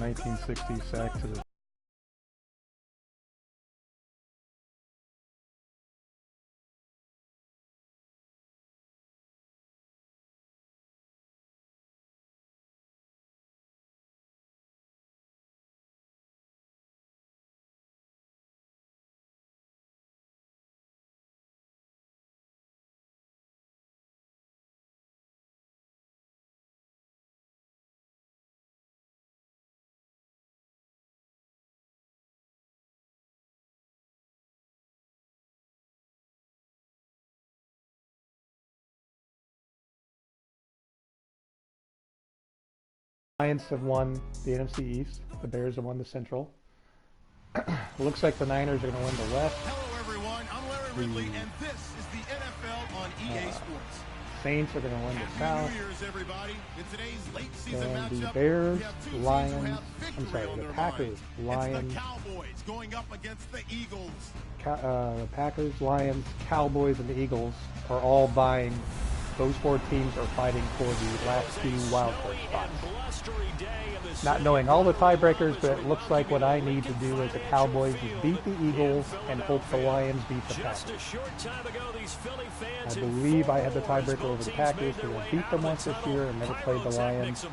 1960 sack to the Giants have won the NFC East. The Bears have won the Central. Looks like the Niners are going to win the West. Hello, everyone. I'm Larry Ridley, and this is the NFL on EA Sports. Saints are going to win the South. Happy New Year's, everybody. In today's late season And the matchup, Bears, we have two teams Lions, who have I'm victory sorry, on the their Packers, minds. Lions, It's the Cowboys going up against the Eagles. The Packers, Lions, Cowboys, and the Eagles are all vying. Those four teams are fighting for the last two wildcard spots. Not knowing all the tiebreakers, but it looks like what I need to do as the Cowboys is beat the Eagles and hope the Lions beat the Packers. I believe I had the tiebreaker over the Packers because I beat them once this year and never played the Lions.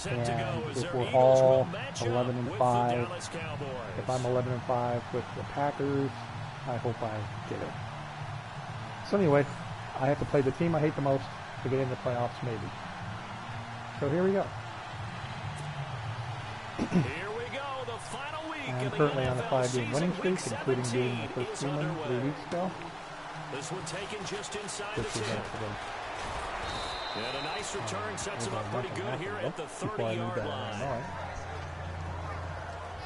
And if we're all 11-5, if I'm 11-5 with the Packers, I hope I get it. So anyway, I have to play the team I hate the most to get in the playoffs, maybe. So here we go. The final week. I'm currently on a 5-game winning streak, including beating the first team 3 weeks ago. This one taken just inside the 10. And a nice return sets him up pretty good here at the 30-yard line.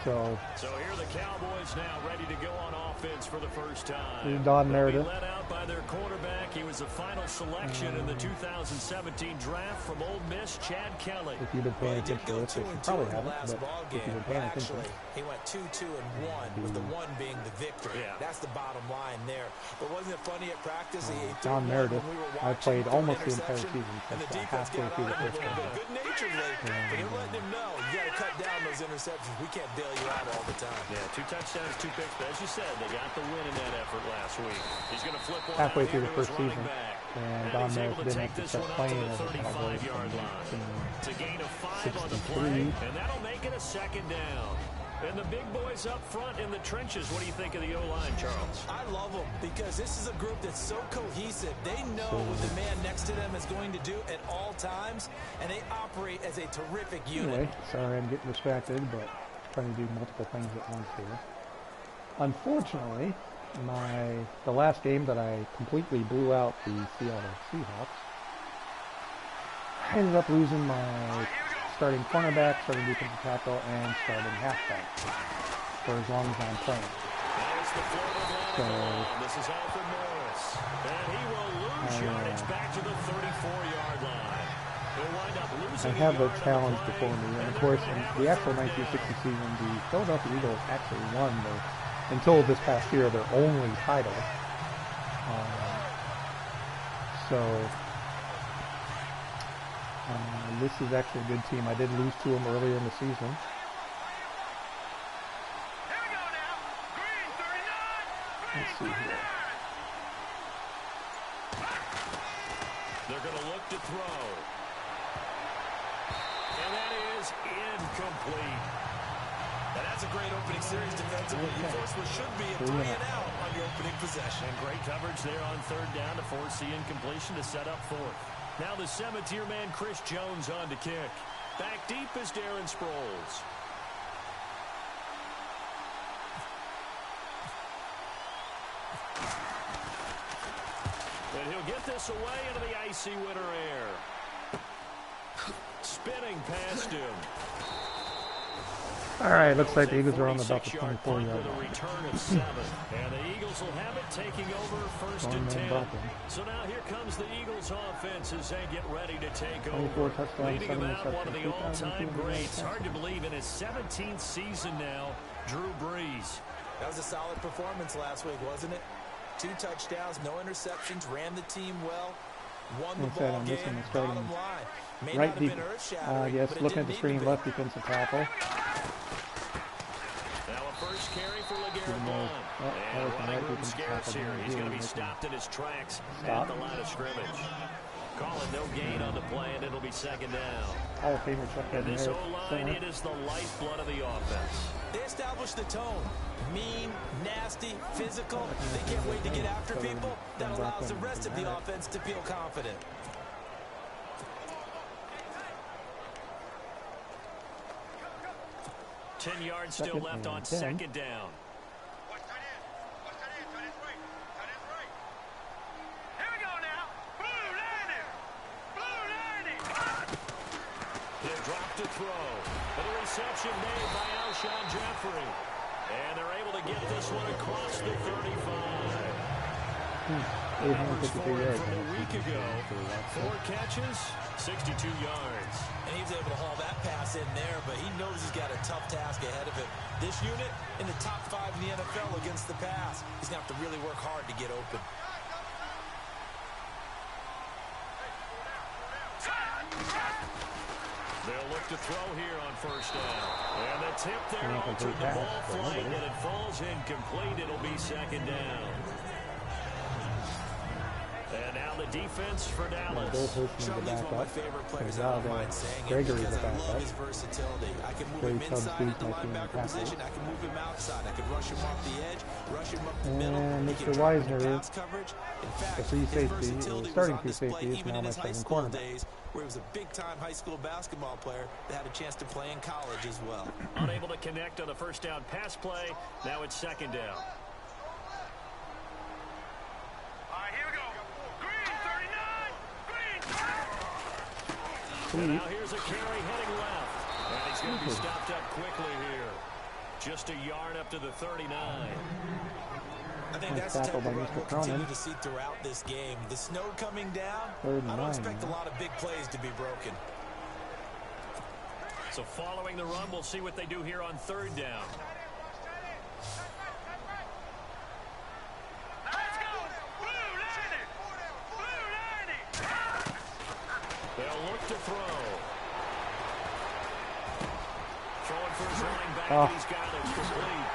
So here the Cowboys now ready to go on offense for the first time. Don Meredith. Led out by their quarterback. He was the final selection in the 2017 draft from Ole Miss, Chad Kelly. If you've been paying attention to this, you probably haven't, but if you've been paying attention. He went 2-2-1 with the one being the victory. Yeah. That's the bottom line there. But wasn't it funny at practice? Don Meredith, I played almost the entire season, except halfway through the first game. Good-naturedly, but they're letting him know, you got to cut down those interceptions. We can't bail you out all the time. Yeah, 2 touchdowns, 2 picks. But as you said, they got the win in that effort last week. He's going to flip one halfway out through the here to his first running season. back. And Don Meredith didn't have to start playing as a Cowboy from 35-yard line. It's a gain of 5 on the 63. play, and that'll make it a second down. And the big boys up front in the trenches. What do you think of the O-line, Charles? I love them because this is a group that's so cohesive. They know what the man next to them is going to do at all times, and they operate as a terrific unit. Anyway, sorry I'm getting distracted, but trying to do multiple things at once here. Unfortunately, the last game that I completely blew out the Seattle Seahawks, I ended up losing my starting cornerback, starting defensive tackle, and starting halfback for as long as I'm playing. So this is Alfred Morris, and he will lose yardage back to the 34-yard line. He'll wind up losing. I have a challenge before me, and of course, in the actual 1960 season, the Philadelphia Eagles actually won until this past year, their only title. This is actually a good team. I did lose to them earlier in the season. Let's see here. They're going to look to throw. And that is incomplete. And that's a great opening series defensively. You force what should be a 3-and-out on your opening possession. And great coverage there on 3rd down to force the incompletion to set up 4th. Now the Cemeteer man Chris Jones on to kick. Back deep is Darren Sproles. And he'll get this away into the icy winter air. Spinning past him. All right, looks like the Eagles are on about the 24-yard line. Return of 7, and the Eagles will have it taking over 1st and 10. So now here comes the Eagles offense as they get ready to take over. Leading them out, one of the all-time greats. Hard to believe in his 17th season now, Drew Brees. That was a solid performance last week, wasn't it? 2 touchdowns, no interceptions, ran the team well, won the ball game, bottom line. Right deep. Yes, looking at the screen, left defensive tackle. Now a first carry for LeGarrette Blount. And running room scarce here. He's going to be stopped in his tracks at the line of scrimmage. Calling no gain on the play, and it'll be second down. Hall of Famer Chuck And this O-line, it is the lifeblood of the offense. They establish the tone. Mean, nasty, physical. They can't wait to get after people. That allows the rest of the offense to feel confident. Ten yards still left on second down. He'll drop to throw. But a reception made by Alshon Jeffrey. And they're able to get this one across the 35. Numbers for him from a week ago. 4 catches, 62 yards. And he was able to haul that pass in there, but he knows he's got a tough task ahead of him. This unit in the top 5 in the NFL against the pass. He's going to have to really work hard to get open. They'll look to throw here on first down. And the tip there altered the ball flight, and it falls incomplete. It'll be second down. And now the defense for Dallas. Sean, he's one of my favorite players. I don't mind saying it because I love his versatility. I can move him inside at the linebacker position. I can move him outside. I can rush him off the edge, rush him up the middle. And Mr. Weisner, the free safety, starting free safety, is now my second cornerback. Where he was a big-time high school basketball player that had a chance to play in college as well. Unable to connect on the first down pass play. Now it's second down. All right, here we go. Green, 39. Green. And now here's a carry heading left. And he's going to be stopped up quickly here. Just a yard up to the 39. I think that's the type of run we'll continue to see throughout this game. The snow coming down, I don't expect a lot of big plays to be broken. So following the run, we'll see what they do here on third down. Let's go. Blue 90. They'll look to throw. Throwing for his running back, and he's got it complete.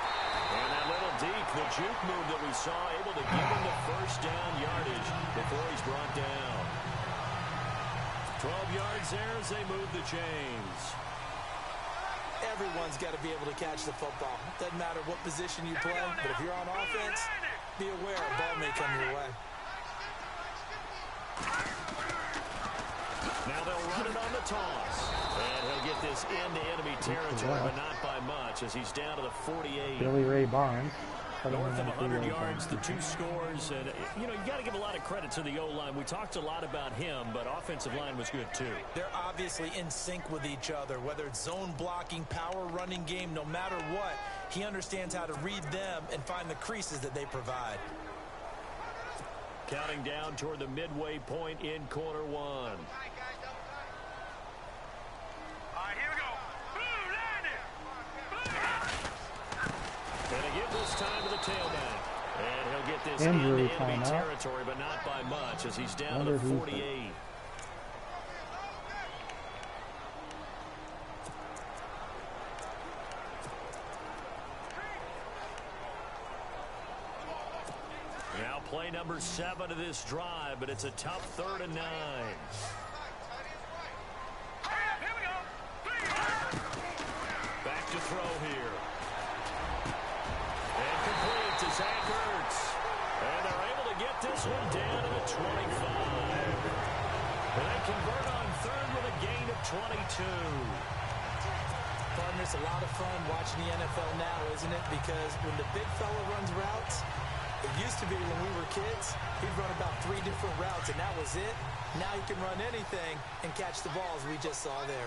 And that little deke, the juke move that we saw, able to give him the first down yardage before he's brought down. 12 yards there as they move the chains. Everyone's got to be able to catch the football. Doesn't matter what position you play, but if you're on offense, be aware a ball may come your way. Now they'll run it on the toss. And he'll get this into enemy territory, but not by much as he's down to the 48. Billy Ray Barnes. North of 100 yards, the 2 scores. And, you know, you got to give a lot of credit to the O-line. We talked a lot about him, but offensive line was good, too. They're obviously in sync with each other, whether it's zone blocking, power running game, no matter what. He understands how to read them and find the creases that they provide. Counting down toward the midway point in quarter one. And they give this time to the tailback. And he'll get this into enemy territory, but not by much as he's down to the 48. Now play number 7 of this drive, but it's a tough 3rd and 9. Back to throw here. And complete to Zach Ertz. And they're able to get this one down to the 25. And they convert on 3rd with a gain of 22. Partner, it's a lot of fun watching the NFL now, isn't it? Because when the big fella runs routes, it used to be when we were kids, he'd run about 3 different routes, and that was it. Now he can run anything and catch the balls we just saw there.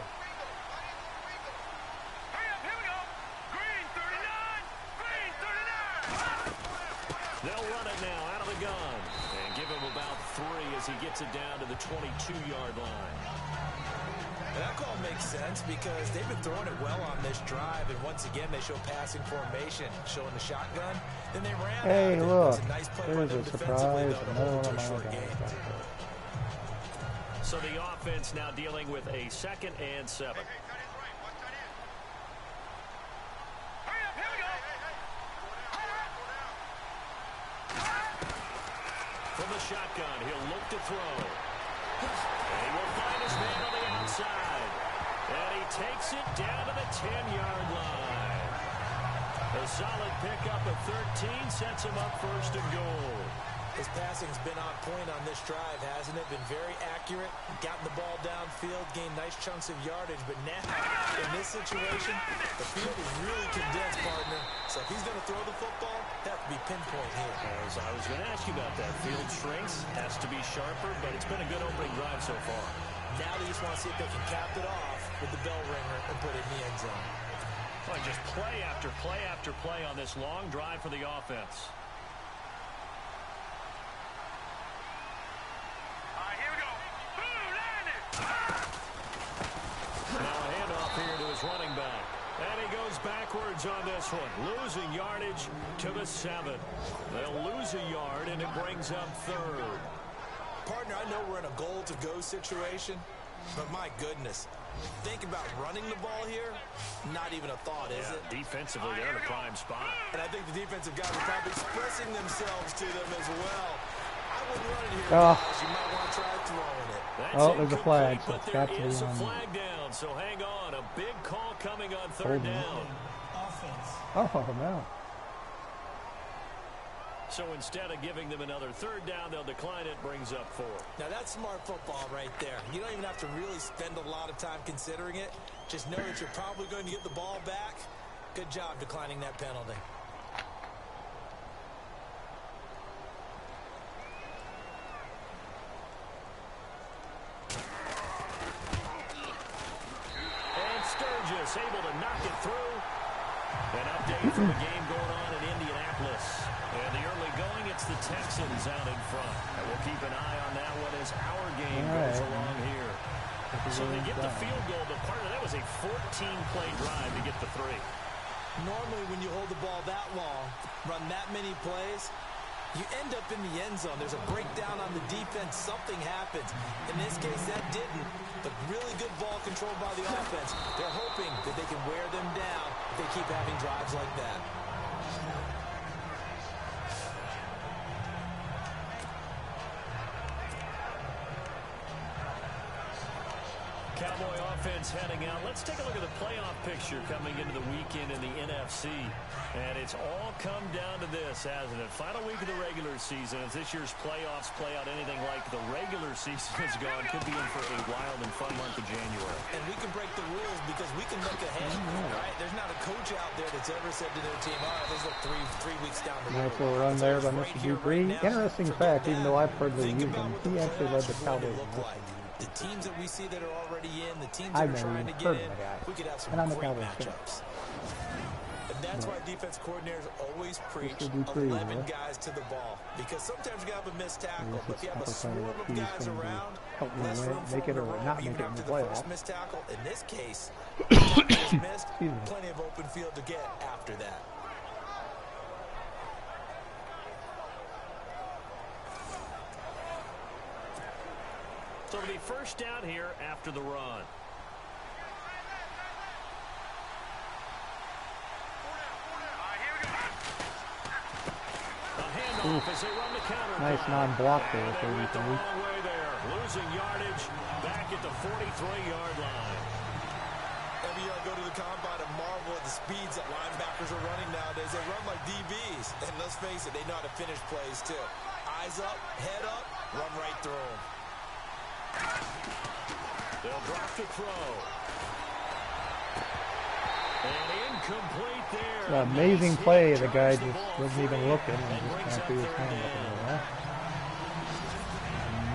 They'll run it now out of the gun and give him about 3 as he gets it down to the 22-yard line. That call makes sense because they've been throwing it well on this drive, and once again they show passing formation, showing the shotgun. Then they ran hey, out. Look, a nice play there's a surprise. Another one of my guys. So the offense now dealing with a 2nd and 7. From the shotgun, he'll look to throw. And he will find his man on the outside. And he takes it down to the 10-yard line. A solid pickup of 13 sets him up 1st and goal. His passing's been on point on this drive, hasn't it? Been very accurate, gotten the ball downfield, gained nice chunks of yardage. But now, in this situation, the field is really condensed, partner. So if he's going to throw the football, that would be pinpoint here. As I was going to ask you about that. Field shrinks, has to be sharper, but it's been a good opening drive so far. Now they just want to see if they can cap it off with the bell ringer and put it in the end zone. Well, just play after play after play on this long drive for the offense. Running back. And he goes backwards on this one. Losing yardage to the 7. They'll lose a yard, and it brings up 3rd. Partner, I know we're in a goal-to-go situation, but my goodness. Think about running the ball here. Not even a thought, is it? Defensively, they're in a prime spot. And I think the defensive guys are probably expressing themselves to them as well. I wouldn't run it here, guys. You might want to try throwing it. That's there's a flag, so it's got to be on. Flag down, so hang on. A big call coming on 3rd down. Offense. Oh, no. So instead of giving them another 3rd down, they'll decline it, brings up 4. Now, that's smart football right there. You don't even have to really spend a lot of time considering it. Just know that you're probably going to get the ball back. Good job declining that penalty. Able to knock it through. An update from the game going on in Indianapolis. And the early going, it's the Texans out in front. And we'll keep an eye on that one as our game goes along here. So they get the field goal, but part of that was a 14-play drive to get the 3. Normally, when you hold the ball that long, run that many plays, you end up in the end zone. There's a breakdown on the defense. Something happens. In this case, that didn't. But really good ball control by the offense. They're hoping that they can wear them down if they keep having drives like that. Cowboy offense heading out. Let's take a look at the playoff picture coming into the weekend in the NFC. And it's all come down to this, hasn't it? Final week of the regular season. As this year's playoffs play out anything like the regular season has gone, could be in for a wild and fun month of January. And we can break the rules because we can look ahead, right? There's not a coach out there that's ever said to their team, all right, let's look three weeks down the road. Nice little run there by Mr. Dupree. Interesting fact, even though I've heard they use him, he actually led the Cowboys. The teams that we see that are already in, the teams that are trying to get in, we could have some great matchups. And that's why defense coordinators always preach 11 guys to the ball. Because sometimes you have a missed tackle, but if you have a swarm of guys around, less room for them to roam even after the first missed tackle. In this case, missed, plenty of open field to get after that. So it'll be first down here after the run. A handoff as they run the counter. Nice non-block there. Losing yardage back at the 43-yard line. Every year I go to the combine and marvel at the speeds that linebackers are running nowadays. They run like DBs. And let's face it, they know how to finish plays too. Eyes up, head up, run right through them. They'll drop to throw. And incomplete there. An amazing play. The guy just wasn't even looking and just kind of threw his hand up in there.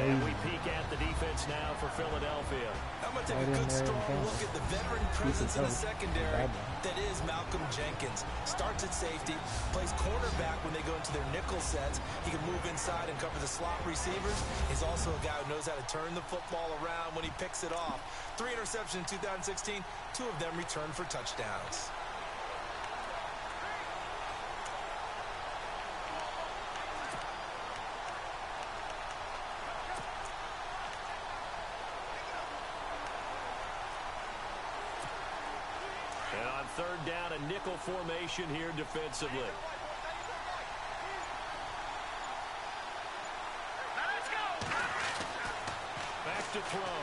And we peek at the defense now for Philadelphia. I'm going to take a good, strong look at the veteran presence in the secondary that is Malcolm Jenkins. Starts at safety, plays cornerback when they go into their nickel sets. He can move inside and cover the slot receivers. He's also a guy who knows how to turn the football around when he picks it off. 3 interceptions in 2016, 2 of them returned for touchdowns. third down, a nickel formation here defensively. Let's go. Back to throw.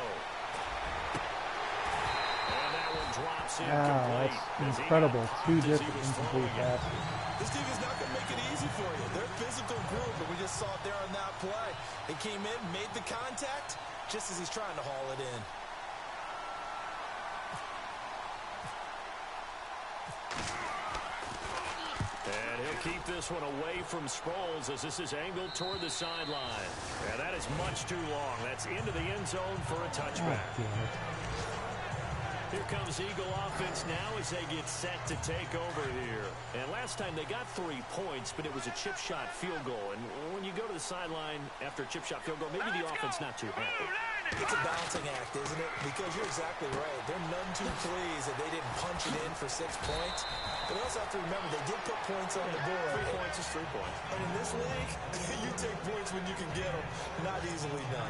And that one drops in Wow, that's incredible. 2 different incomplete passes. This team is not going to make it easy for you. They're a physical group, and we just saw it there on that play. They came in, made the contact, just as he's trying to haul it in. And he'll keep this one away from Sproles as this is angled toward the sideline. And that is much too long. That's into the end zone for a touchback. Here comes Eagle offense now as they get set to take over here. And last time they got 3 points, but it was a chip shot field goal. And when you go to the sideline after a chip shot field goal, maybe the offense not too happy. It's a balancing act, isn't it? Because you're exactly right. They're none too pleased that they didn't punch it in for 6 points. But we also have to remember they did put points on the board. 3 points is 3 points. And in this league, you take points when you can get them. Not easily done.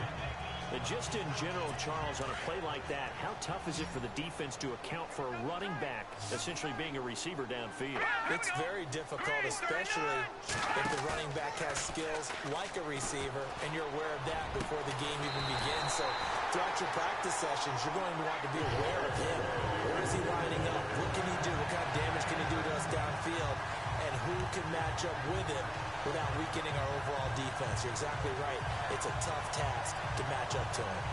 And just in general, Charles, on a play like that, how tough is it for the defense to account for a running back essentially being a receiver downfield? It's very difficult, especially if the running back has skills like a receiver, and you're aware of that before the game even begins. So throughout your practice sessions, you're going to want to be aware of him. Where is he lining up? What can he do? What kind of damage can he do to us downfield? And who can match up with him without weakening our overall defense? You're exactly right. It's a tough task to match up to him.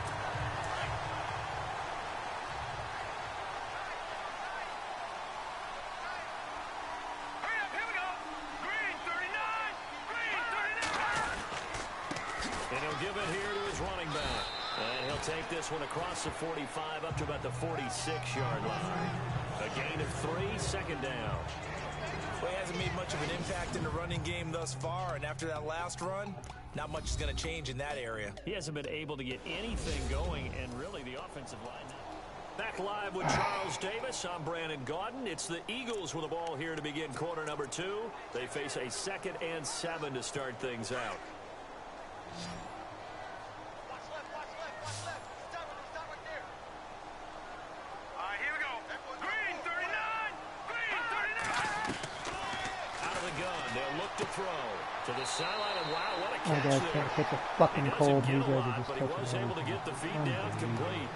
Hurry up, here we go. Green 39. Green 39. And he'll give it here to his running back. And he'll take this one across the 45 up to about the 46-yard line. A gain of 3, second down. Well, he hasn't made much of an impact in the running game thus far, and after that last run, not much is going to change in that area. He hasn't been able to get anything going, and really the offensive line. Back live with Charles Davis. I'm Brandon Gaudin. It's the Eagles with the ball here to begin quarter number 2. They face a 2nd and 7 to start things out. Watch left, watch left, watch left. Stop right there. All right, here we go. Green 39. Green 39. Out of the gun, they'll look to throw to the sideline, and wow, what a My catch guy there. can't catch a fucking cold. He He's doesn't get a ready to lot, just but he touch was it. able to get the feed down complete.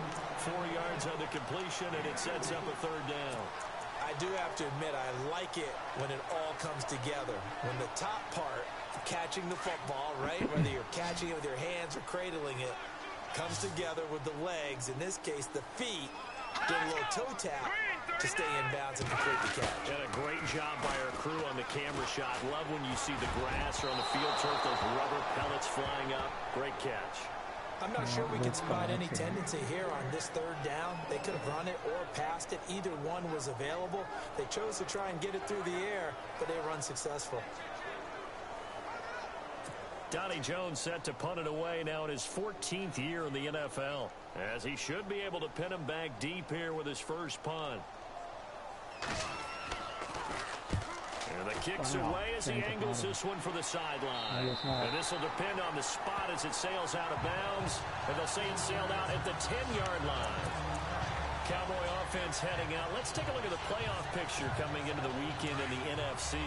4 yards on the completion, and it sets up a third down. I do have to admit, I like it when it all comes together. When the top part, catching the football, right, whether you're catching it with your hands or cradling it, comes together with the legs, in this case the feet, doing a little toe tap to stay in bounds and complete the catch. And a great job by our crew on the camera shot. Love when you see the grass or on the field turf, those rubber pellets flying up. Great catch. I'm not sure we can spot any tendency here on this third down. They could have run it or passed it. Either one was available. They chose to try and get it through the air, but they were unsuccessful. Donnie Jones set to punt it away now in his 14th year in the NFL, as he should be able to pin him back deep here with his first punt. And the kick's away as he angles this one for the sideline. And this will depend on the spot as it sails out of bounds. And they'll say it sailed out at the 10-yard line. Cowboy offense heading out. Let's take a look at the playoff picture coming into the weekend in the NFC.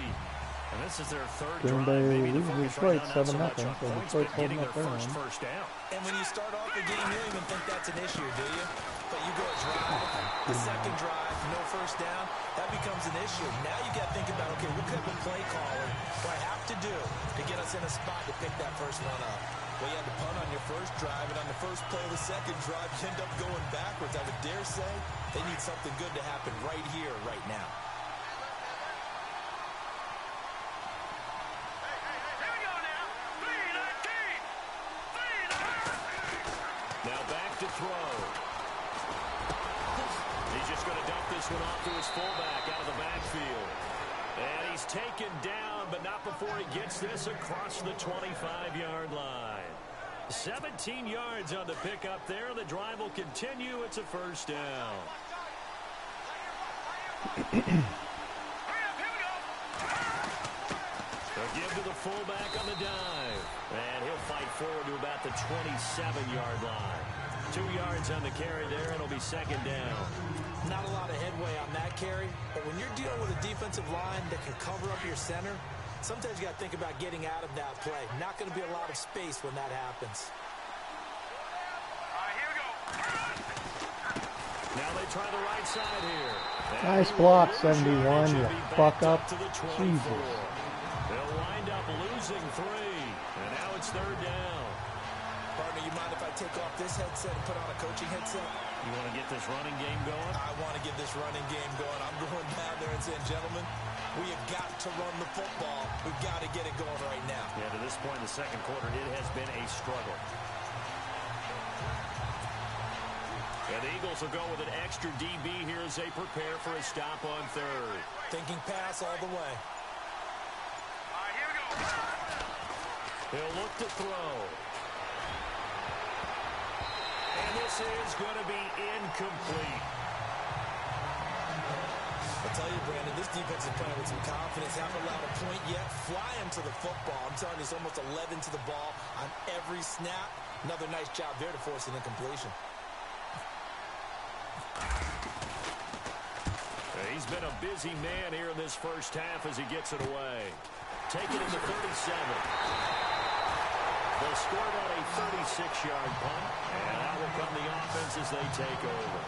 And this is their third drive. Maybe the focus right now not so much on points, but getting their first down. And when you start off the game, you don't even think that's an issue, do you? But you go a drive, the second drive, no first down, that becomes an issue. Now you got to think about, okay, what type of play caller do I have to do to get us in a spot to pick that first one up? Well, you had to punt on your first drive, and on the first play of the second drive, you end up going backwards. I would dare say they need something good to happen right here, right now. Now back to throw. He's just going to dump this one off to his fullback out of the backfield. And he's taken down, but not before he gets this across the 25-yard line. 17 yards on the pickup there. The drive will continue. It's a first down. They'll give to the fullback on the dive. And he'll fight forward to about the 27-yard line. 2 yards on the carry there. It'll be second down. Not a lot of headway on that carry, but when you're dealing with a defensive line that can cover up your center, sometimes you got to think about getting out of that play. Not going to be a lot of space when that happens. All right, here we go. Now they try the right side here. Nice block, 71. You fuck up. Jesus. They'll wind up losing 3. And now it's third down. Partner, you mind if I take off this headset and put on a coaching headset? You want to get this running game going? I want to get this running game going. I'm going down there and saying, gentlemen, we have got to run the football. We've got to get it going right now. Yeah, to this point in the second quarter, it has been a struggle. And the Eagles will go with an extra DB here as they prepare for a stop on third. Thinking pass all the way. All right, here we go. He'll look to throw. And this is going to be incomplete. I tell you, Brandon, this defense is playing with some confidence. Haven't allowed a point yet. Flying to the football. I'm telling you, it's almost 11 to the ball on every snap. Another nice job there to force an incompletion. He's been a busy man here in this first half as he gets it away. Taking it to 37. They'll score out a 36-yard punt, and out will come the offense as they take over.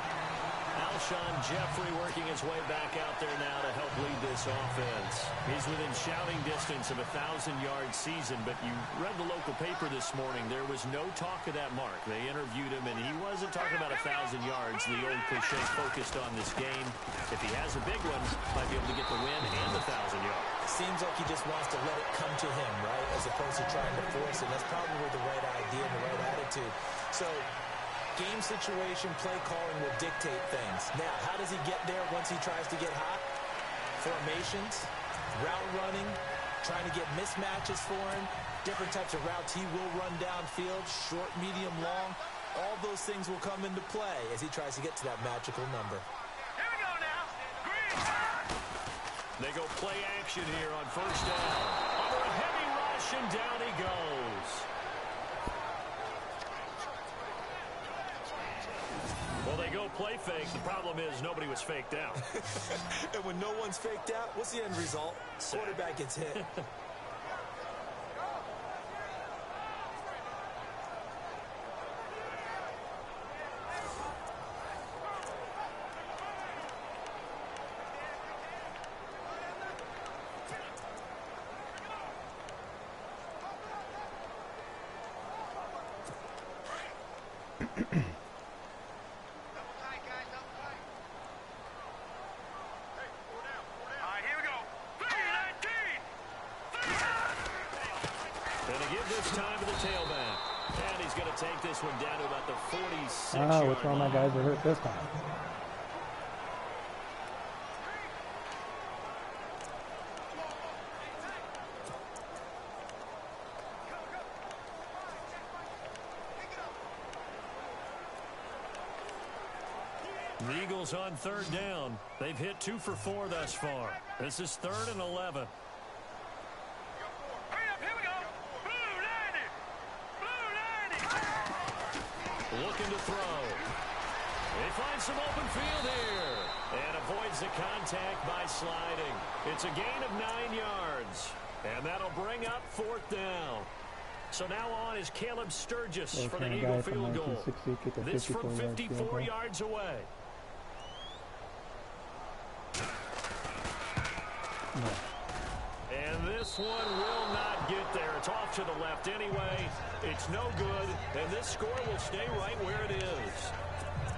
Alshon Jeffrey working his way back out there now to help lead this offense. He's within shouting distance of a 1,000-yard season, but you read the local paper this morning. There was no talk of that mark. They interviewed him, and he wasn't talking about 1,000 yards. The old cliche focused on this game. If he has a big one, might be able to get the win and the 1,000 yards. Seems like he just wants to let it come to him, right, as opposed to trying to force it. That's probably the right idea and the right attitude. So game situation, play calling will dictate things. Now, how does he get there once he tries to get hot? Formations, route running, trying to get mismatches for him, different types of routes he will run downfield, short, medium, long. All those things will come into play as he tries to get to that magical number. Here we go now. Green. They go play action here on first down. Under a heavy rush, and down he goes. Well, they go play fake. The problem is nobody was faked out. And when no one's faked out, what's the end result? Quarterback gets hit. Take this one down to about the 46. Oh, which one of my guys are hurt this time? The Eagles on third down. They've hit 2 for 4 thus far. This is 3rd and 11. Looking to throw. He finds some open field here and avoids the contact by sliding. It's a gain of 9 yards, and that'll bring up 4th down. So now on is Caleb Sturgis for the Eagle field goal. This from 54 yards away. No. And this one will not get there. It's off to the left anyway. It's no good, and this score will stay right where it is.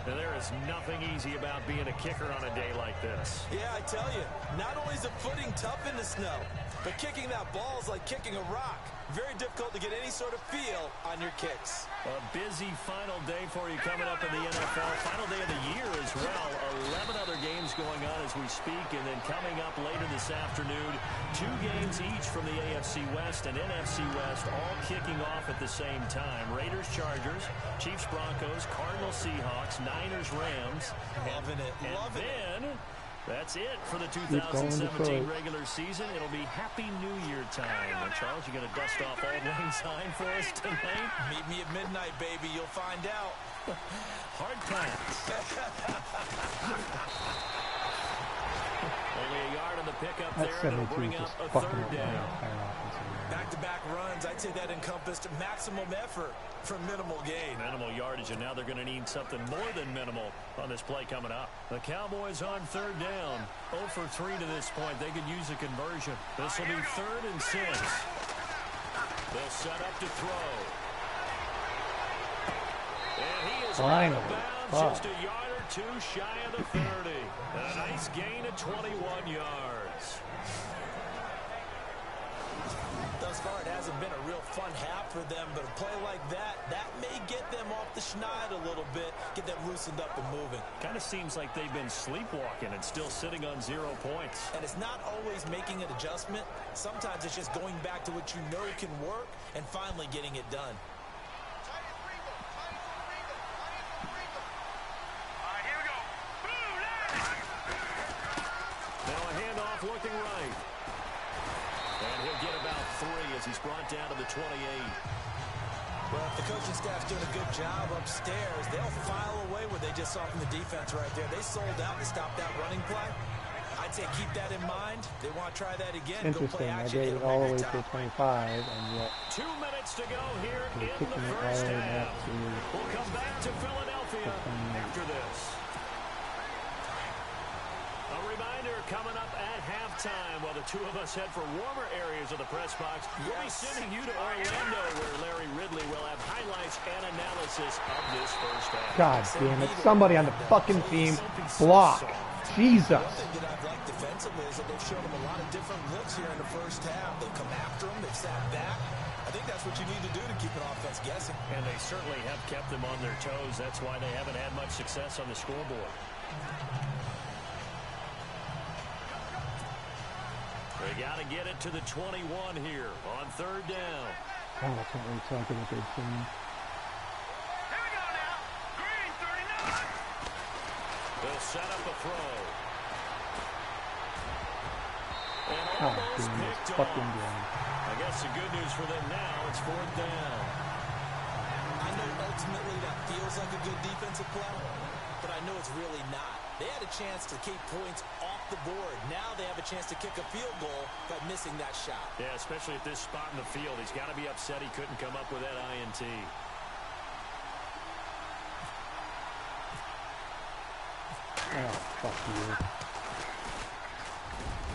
And there is nothing easy about being a kicker on a day like this. Yeah, I tell you, not only is the footing tough in the snow, but kicking that ball is like kicking a rock. Very difficult to get any sort of feel on your kicks. A busy final day for you coming up in the NFL. Final day of the year as well. 11 other games going on as we speak. And then coming up later this afternoon, 2 games each from the AFC West and NFC West, all kicking off at the same time. Raiders, Chargers, Chiefs, Broncos, Cardinals, Seahawks, Niners, Rams. Loving it. And then That's it for the 2017 regular season. It'll be Happy New Year time. And Charles, you going to dust off Auld Lang Syne for us tonight? Meet me at midnight, baby. You'll find out. Hard pass. Only a yard on the pickup there. It'll bring up a third down. Back-to-back runs, I'd say that encompassed maximum effort for minimal gain. Minimal yardage, and now they're going to need something more than minimal on this play coming up. The Cowboys on third down. 0 for 3 to this point. They could use a conversion. This will be 3rd and 6. They'll set up to throw. And he is out of bounds, just a yard or two shy of the 30. And a nice gain of 21 yards. Thus far, it hasn't been a real fun half for them, but a play like that may get them off the schneid a little bit, get them loosened up and moving. Kind of seems like they've been sleepwalking and still sitting on 0 points. And it's not always making an adjustment. Sometimes it's just going back to what you know can work and finally getting it done. Now a handoff looking right. And he'll get about 3 as he's brought down to the 28. Well, if the coaching staff's doing a good job upstairs, they'll file away what they just saw from the defense right there. They sold out to stop that running play. I'd say keep that in mind. They want to try that again. Interesting. I gave it all the way to 25, and yet 2 minutes to go here in the first half. We'll come back to Philadelphia after this. A reminder coming up at halftime while the two of us head for warmer areas of the press box. We'll be sending you to Orlando where Larry Ridley will have highlights and analysis of this first half. God damn it. Somebody on the fucking team block. Jesus. One thing that I've liked defensively is that they've shown them a lot of different looks here in the first half. They've come after them. They've sat back. I think that's what you need to do to keep an offense guessing. And they certainly have kept them on their toes. That's why they haven't had much success on the scoreboard. They got to get it to the 21 here on third down. Oh, I can't really talk about their team. Here we go now. Green 39. They'll set up a throw. And God almost damn picked this off. fucking game. I guess the good news for them now, it's 4th down. I know ultimately that feels like a good defensive play, but I know it's really not. They had a chance to keep points off the board. Now they have a chance to kick a field goal by missing that shot. Yeah, especially at this spot in the field. He's got to be upset he couldn't come up with that INT. Oh, fuck you.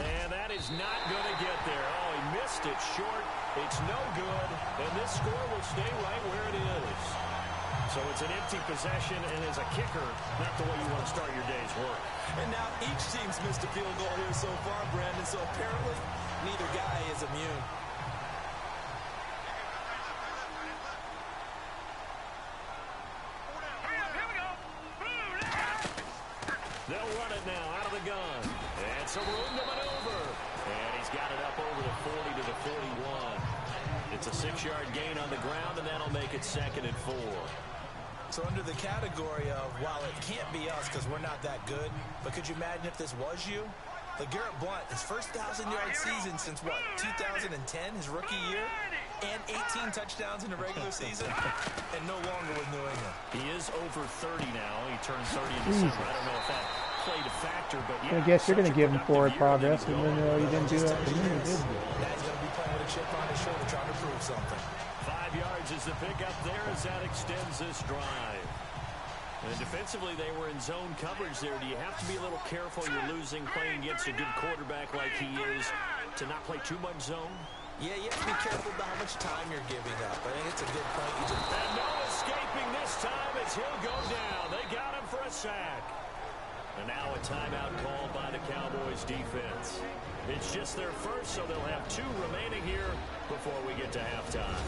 And that is not going to get there. Oh, he missed it short. It's no good. And this score will stay right where it is. So it's an empty possession, and as a kicker, not the way you want to start your day's work. And now each team's missed a field goal here so far, Brandon, so apparently neither guy is immune. Here we go. They'll run it now out of the gun. And some room to maneuver. And he's got it up over the 40 to the 41. It's a 6-yard gain on the ground, and that'll make it 2nd and 4. So under the category of, while it can't be us because we're not that good, but could you imagine if this was you? LeGarrette Blount, his first 1,000-yard season since, what, 2010, his rookie year? And 18 touchdowns in the regular season, and no longer with New England. He is over 30 now. He turned 30 in December. I don't know if that played a factor, but yeah. I guess you're going to give him forward progress, and then you didn't do that. And then you did. Now he's going to be playing with a chip on his shoulder trying to prove something. 5 yards is the pickup there as that extends this drive. And defensively, they were in zone coverage there. Do you have to be a little careful? You're losing playing against a good quarterback like he is to not play too much zone? Yeah, you have to be careful about how much time you're giving up. I think it's a good point. And no escaping this time as he'll go down. They got him for a sack. And now a timeout called by the Cowboys defense. It's just their first, so they'll have 2 remaining here before we get to halftime.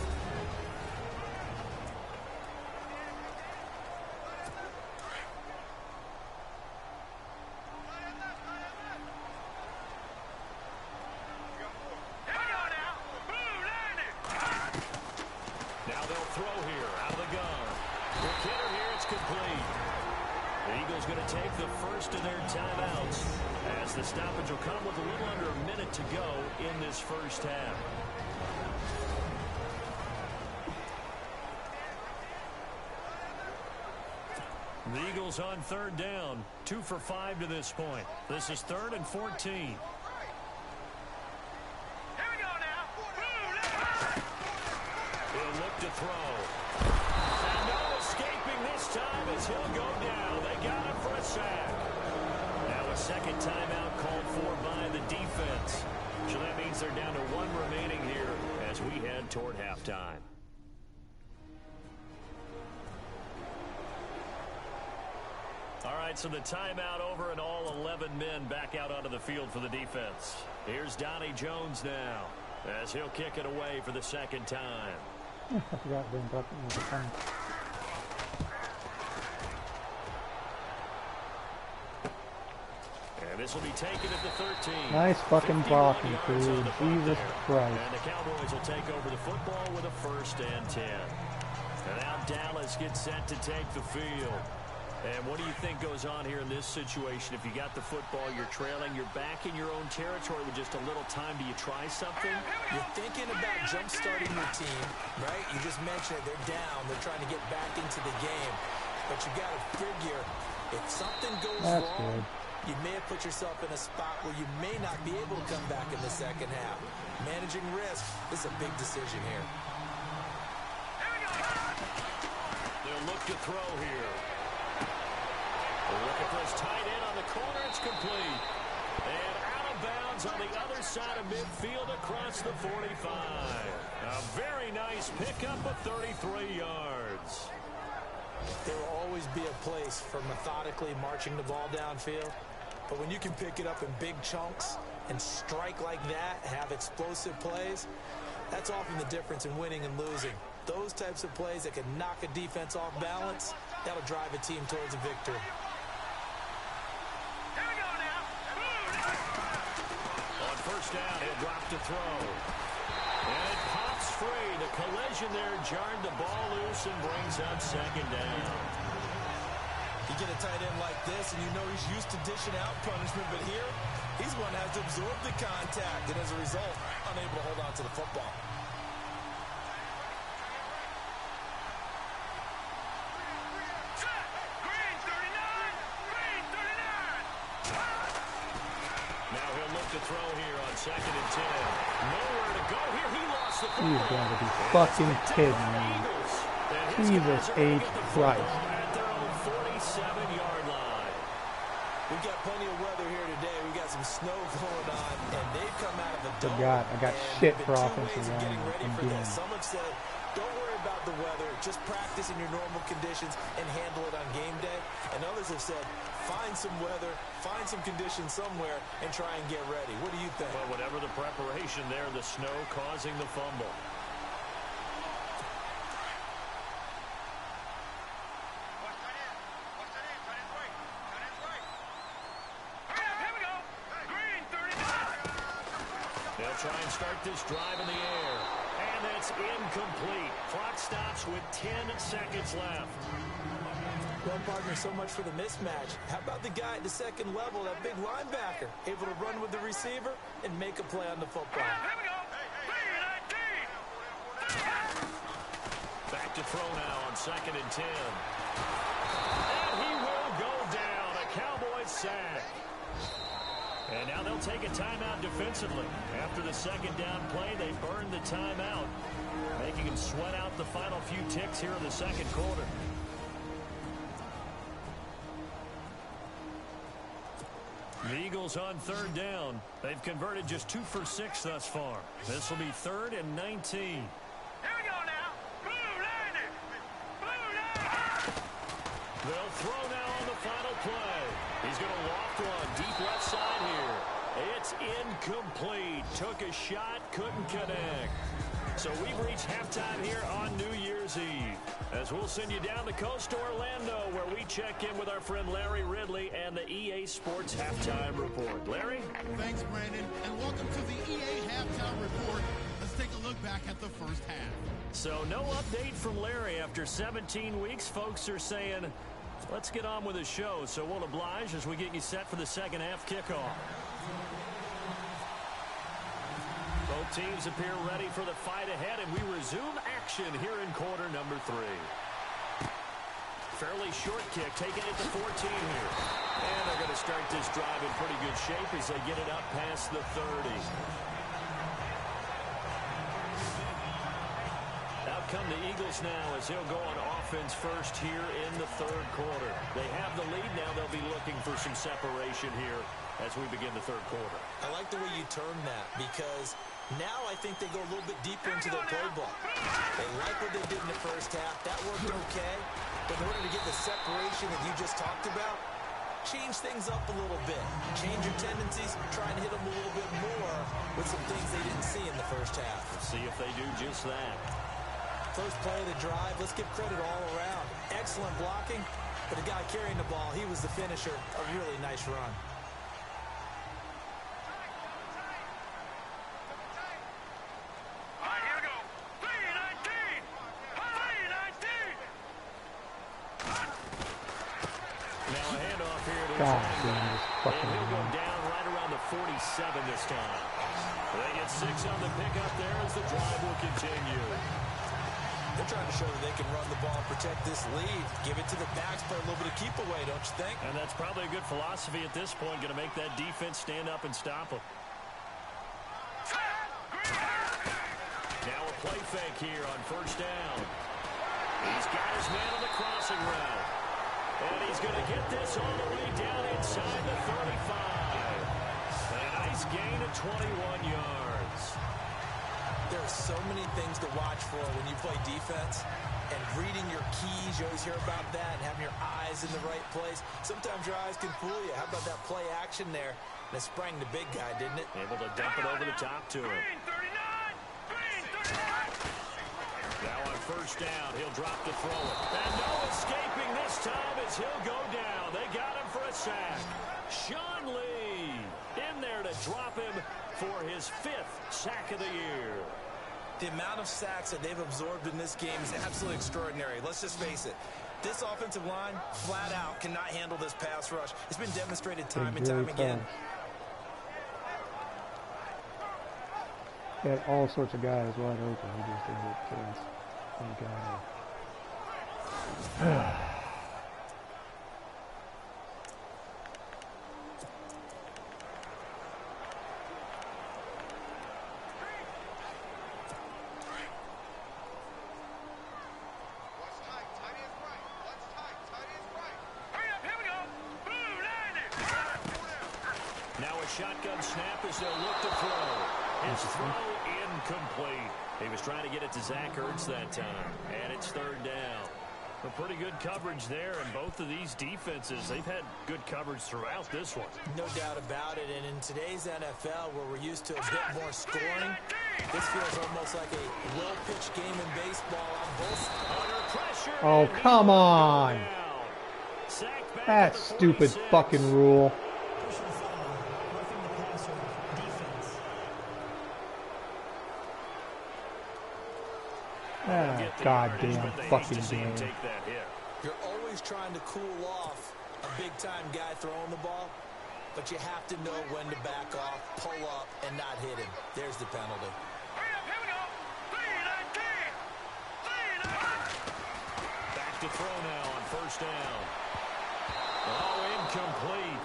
is going to take the first of their timeouts, as the stoppage will come with a little under a minute to go in this first half. The Eagles on third down, 2 for 5 to this point. This is 3rd and 14. Here we go now. He'll look to throw. And no escaping this time as he'll go down. They got him for a sack. Now a second timeout called for by the defense. So that means they're down to 1 remaining here as we head toward halftime. All right, so the timeout over and all 11 men back out onto the field for the defense. Here's Donnie Jones now as he'll kick it away for the second time. I forgot Ben Buckton was the time. And this will be taken at the 13. Nice fucking blocking, dude. Jesus Christ. And the Cowboys will take over the football with a 1st and 10. And now Dallas gets set to take the field. And what do you think goes on here in this situation? If you got the football, you're trailing, you're back in your own territory with just a little time. Do you try something? You're thinking about jump-starting your team, right? You just mentioned it. They're down. They're trying to get back into the game. But you got to figure, if something goes wrong, you may have put yourself in a spot where you may not be able to come back in the second half. Managing risk is a big decision here. They'll look to throw here. Look at this tight end on the corner. It's complete. And out of bounds on the other side of midfield across the 45. A very nice pickup of 33 yards. There will always be a place for methodically marching the ball downfield. But when you can pick it up in big chunks and strike like that, have explosive plays, that's often the difference in winning and losing. Those types of plays that can knock a defense off balance, that'll drive a team towards a victory. On first down, he'll drop to throw. And it pops free. The collision there jarred the ball loose and brings up second down. You get a tight end like this, and you know he's used to dishing out punishment, but here, he's the one that has to absorb the contact, and as a result, unable to hold on to the football. Now he'll look to throw here on 2nd and 10. Nowhere to go here. He lost the football. You've got to be fucking kidding me. Jesus H. Christ. At their own 47-yard line. We've got plenty of weather here today. We've got some snow going on, and they've come out of the dome. I got shit for offensive line. Some have said, don't worry about the weather. Just practice in your normal conditions and handle it on game day. And others have said, find some weather, find some conditions somewhere, and try and get ready. What do you think? Well, whatever the preparation there, the snow causing the fumble. They'll try and start this drive in the air. And that's incomplete. Clock stops with 10 seconds left. Well, partner, so much for the mismatch. How about the guy at the second level, that big linebacker, able to run with the receiver and make a play on the football? Back to throw now on 2nd and 10. And he will go down. A Cowboys sack. And now they'll take a timeout defensively. After the second down play, they burned the timeout, making him sweat out the final few ticks here in the second quarter. The Eagles on third down. They've converted just 2 for 6 thus far. This will be 3rd and 19. Here we go now. They'll throw now on the final play. He's going to loft one deep left side here. It's incomplete. Took a shot, couldn't connect. So we've reached halftime here on New Year's Eve, as we'll send you down the coast to Orlando, where we check in with our friend Larry Ridley and the EA Sports Halftime Report. Larry? Thanks, Brandon, and welcome to the EA Halftime Report. Let's take a look back at the first half. So no update from Larry after 17 weeks. Folks are saying Let's get on with the show, so we'll oblige as we get you set for the second half kickoff. Both teams appear ready for the fight ahead, and we resume action here in quarter number 3. Fairly short kick, taking it to 14 here. And they're going to start this drive in pretty good shape as they get it up past the 30. Out come the Eagles now as he'll go on offense first here in the third quarter. They have the lead now. They'll be looking for some separation here as we begin the third quarter. I like the way you term that because now I think they go a little bit deeper into their playbook. They like what they did in the first half. That worked okay. But in order to get the separation that you just talked about, change things up a little bit. Change your tendencies, try and hit them a little bit more with some things they didn't see in the first half. Let's see if they do just that. First play of the drive, let's give credit all around. Excellent blocking, but the guy carrying the ball, he was the finisher. A really nice run. God damn, this fucking and he'll go down right around the 47 this time. They get 6 on the pickup there as the drive will continue. They're trying to show that they can run the ball and protect this lead. Give it to the backs, play a little bit of keep away, don't you think? And that's probably a good philosophy at this point, going to make that defense stand up and stop them. Now a play fake here on first down. He's got his man on the crossing route. And he's going to get this all the way down inside the 35. And a nice gain of 21 yards. There are so many things to watch for when you play defense. And reading your keys, you always hear about that, and having your eyes in the right place. Sometimes your eyes can fool you. How about that play action there? That sprang the big guy, didn't it? Able to dump it over the top to him. Now on first down, he'll drop to throw it. And no escaping this time as he'll go down. They got him for a sack. Sean Lee in there to drop him for his 5th sack of the year. The amount of sacks that they've absorbed in this game is absolutely extraordinary. Let's just face it. This offensive line, flat out, cannot handle this pass rush. It's been demonstrated time and time again. He had all sorts of guys wide open. He just didn't get a chance. Thank God. Now a shotgun snap as they'll look to throw. His throw incomplete. He was trying to get it to Zach Ertz that time. And it's third down. A pretty good coverage there, and both of these defenses, they've had good coverage throughout this one. No doubt about it, and in today's NFL, where we're used to a bit more scoring, this feels almost like a well-pitched game in baseball on both sides. Under pressure. Oh, come on. That stupid fucking rule. Goddamn fucking game. You're always trying to cool off a big-time guy throwing the ball, but you have to know when to back off, pull up, and not hit him. There's the penalty. Back to throw now on first down. Oh, incomplete.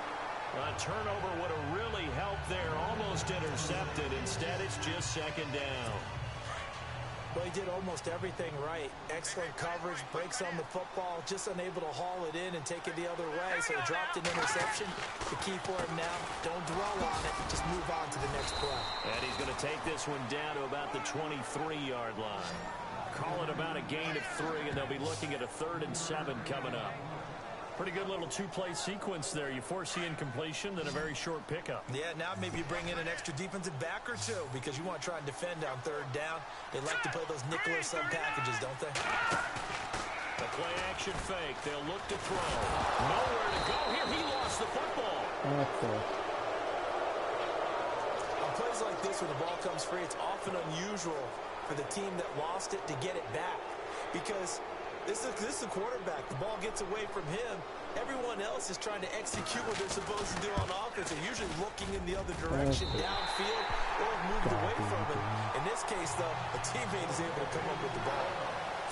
A turnover would have really helped there. Almost intercepted. Instead, it's just second down. Well, he did almost everything right. Excellent coverage, breaks on the football, just unable to haul it in and take it the other way. So he dropped an interception. The key for him now, don't dwell on it. Just move on to the next play. And he's going to take this one down to about the 23-yard line. Call it about a gain of 3, and they'll be looking at a 3rd and 7 coming up. Pretty good little two-play sequence there. You foresee incompletion, then a very short pickup. Yeah, now maybe you bring in an extra defensive back or two because you want to try and defend on third down. They like to play those nickel or sub packages, don't they? The play action fake. They'll look to throw. Nowhere to go here. He lost the football. On plays like this, when the ball comes free, it's often unusual for the team that lost it to get it back because This is the quarterback. The ball gets away from him. Everyone else is trying to execute what they're supposed to do on offense. They're usually looking in the other direction, downfield, or moved away from it. In this case, though, a teammate is able to come up with the ball.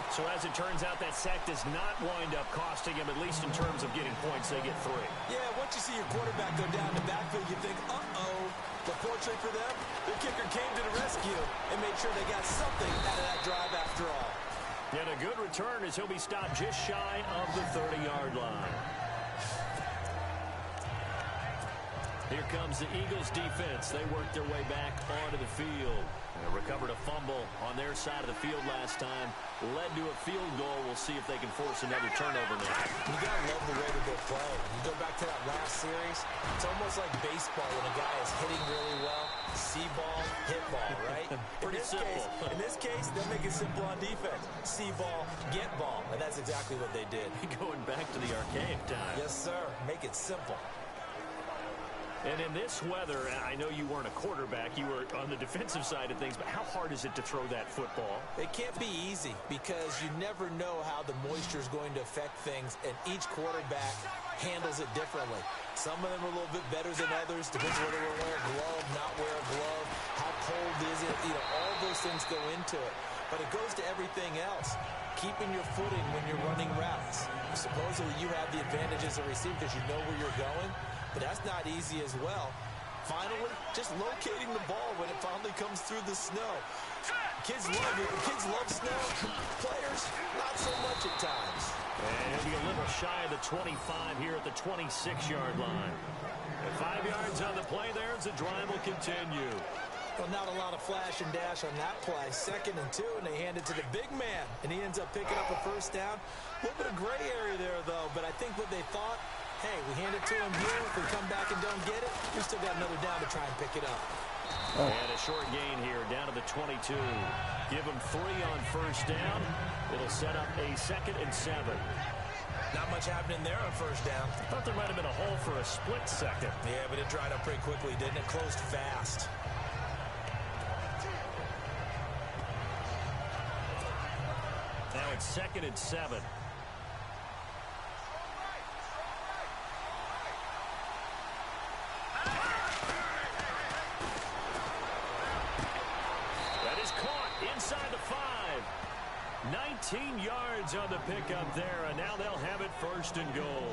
So as it turns out, that sack does not wind up costing him, at least in terms of getting points. They get 3. Yeah, once you see your quarterback go down the backfield, you think, uh-oh. But fortunately for them, the kicker came to the rescue and made sure they got something out of that drive after all. And a good return as he'll be stopped just shy of the 30-yard line. Here comes the Eagles defense. They worked their way back onto the field. They recovered a fumble on their side of the field last time. Led to a field goal. We'll see if they can force another turnover now. You got to love the way that they play. You go back to that last series, it's almost like baseball when a guy is hitting really well. See ball, hit ball, right? Pretty simple. In this case, they'll make it simple on defense. See ball, get ball. And that's exactly what they did. Going back to the archaic time. Yes, sir. Make it simple. And in this weather, I know you weren't a quarterback. You were on the defensive side of things, but how hard is it to throw that football? It can't be easy because you never know how the moisture is going to affect things, and each quarterback handles it differently. Some of them are a little bit better than others. Depends whether they wear a glove, not wear a glove, how cold is it. You know, all those things go into it. But it goes to everything else. Keeping your footing when you're running routes. Supposedly you have the advantage as a receiver because you know where you're going. But that's not easy as well. Finally, just locating the ball when it finally comes through the snow. Kids love it. Kids love snow. Players, not so much at times. And he'll be a little shy of the 25 here at the 26-yard line. And 5 yards on the play there as the drive will continue. Well, not a lot of flash and dash on that play. 2nd and 2, and they hand it to the big man. And he ends up picking up a first down. A little bit of gray area there, though. But I think what they thought, hey, we hand it to him here. If we come back and don't get it, we still got another down to try and pick it up. And a short gain here down to the 22. Give them 3 on first down. It'll set up a 2nd and 7. Not much happening there on first down. I thought there might have been a hole for a split second. Yeah, but it dried up pretty quickly, didn't it? Closed fast. Now it's 2nd and 7. That is caught inside the 5. 19 yards on the pickup there, and now they'll have it 1st and goal.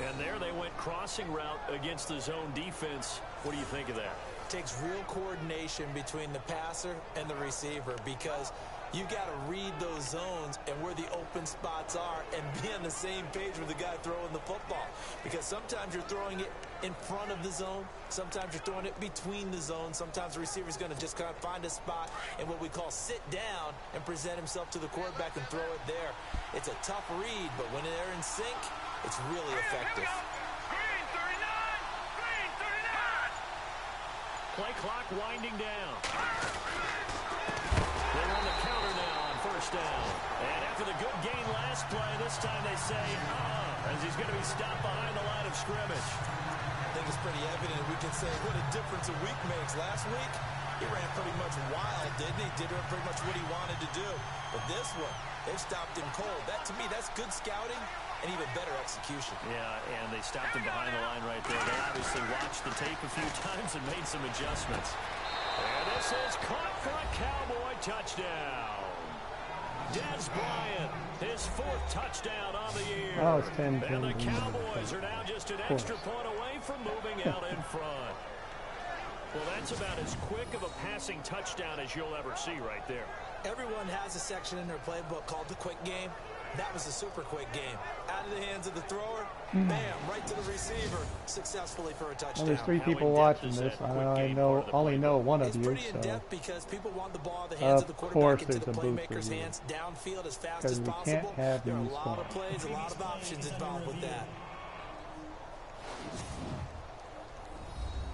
And there they went crossing route against the zone defense. What do you think of that? It takes real coordination between the passer and the receiver because you got to read those zones and where the open spots are and be on the same page with the guy throwing the football. Because sometimes you're throwing it in front of the zone. Sometimes you're throwing it between the zones. Sometimes the receiver's going to just kind of find a spot and what we call sit down and present himself to the quarterback and throw it there. It's a tough read, but when they're in sync, it's really effective. Green 39! Green 39! Play clock winding down. They run the counter now on first down. And after the good gain last play, this time they say, as he's going to be stopped behind the line of scrimmage. I think it's pretty evident we can say what a difference a week makes. Last week, he ran pretty much wild, didn't he? Did pretty much what he wanted to do. But this one, they've stopped him cold. That, to me, that's good scouting and even better execution. Yeah, and they stopped him behind the line right there. They obviously watched the tape a few times and made some adjustments. And this is caught for a Cowboy touchdown. Dez Bryant, his 4th touchdown on the year. Oh, it's 10. And the Cowboys are now just an extra point away from moving out in front. Well, that's about as quick of a passing touchdown as you'll ever see right there. Everyone has a section in their playbook called the quick game. That was a super quick game. Out of the hands of the thrower, bam, right to the receiver, successfully for a touchdown. Well, there's 3 people watching this. I only know one of you. It's pretty in-depth because people want the ball in the hands of the quarterback into the playmaker's hands, downfield as fast as possible. There are a lot of plays, a lot of options involved with that.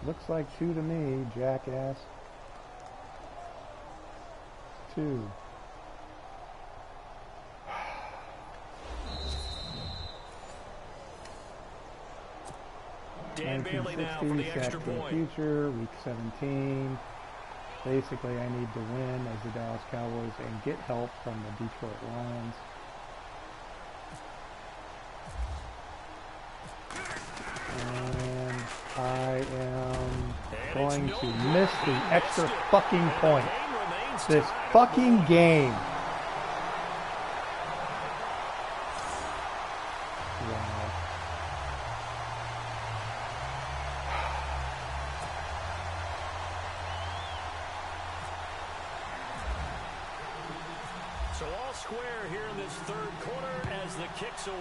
Looks like 2 to me, jackass. 2. Dan Bailey now for the extra point. Future, week 17. Basically, I need to win as the Dallas Cowboys and get help from the Detroit Lions. And I am going to miss the extra fucking point. This fucking game. Wow. So all square here in this third quarter as the kick's away.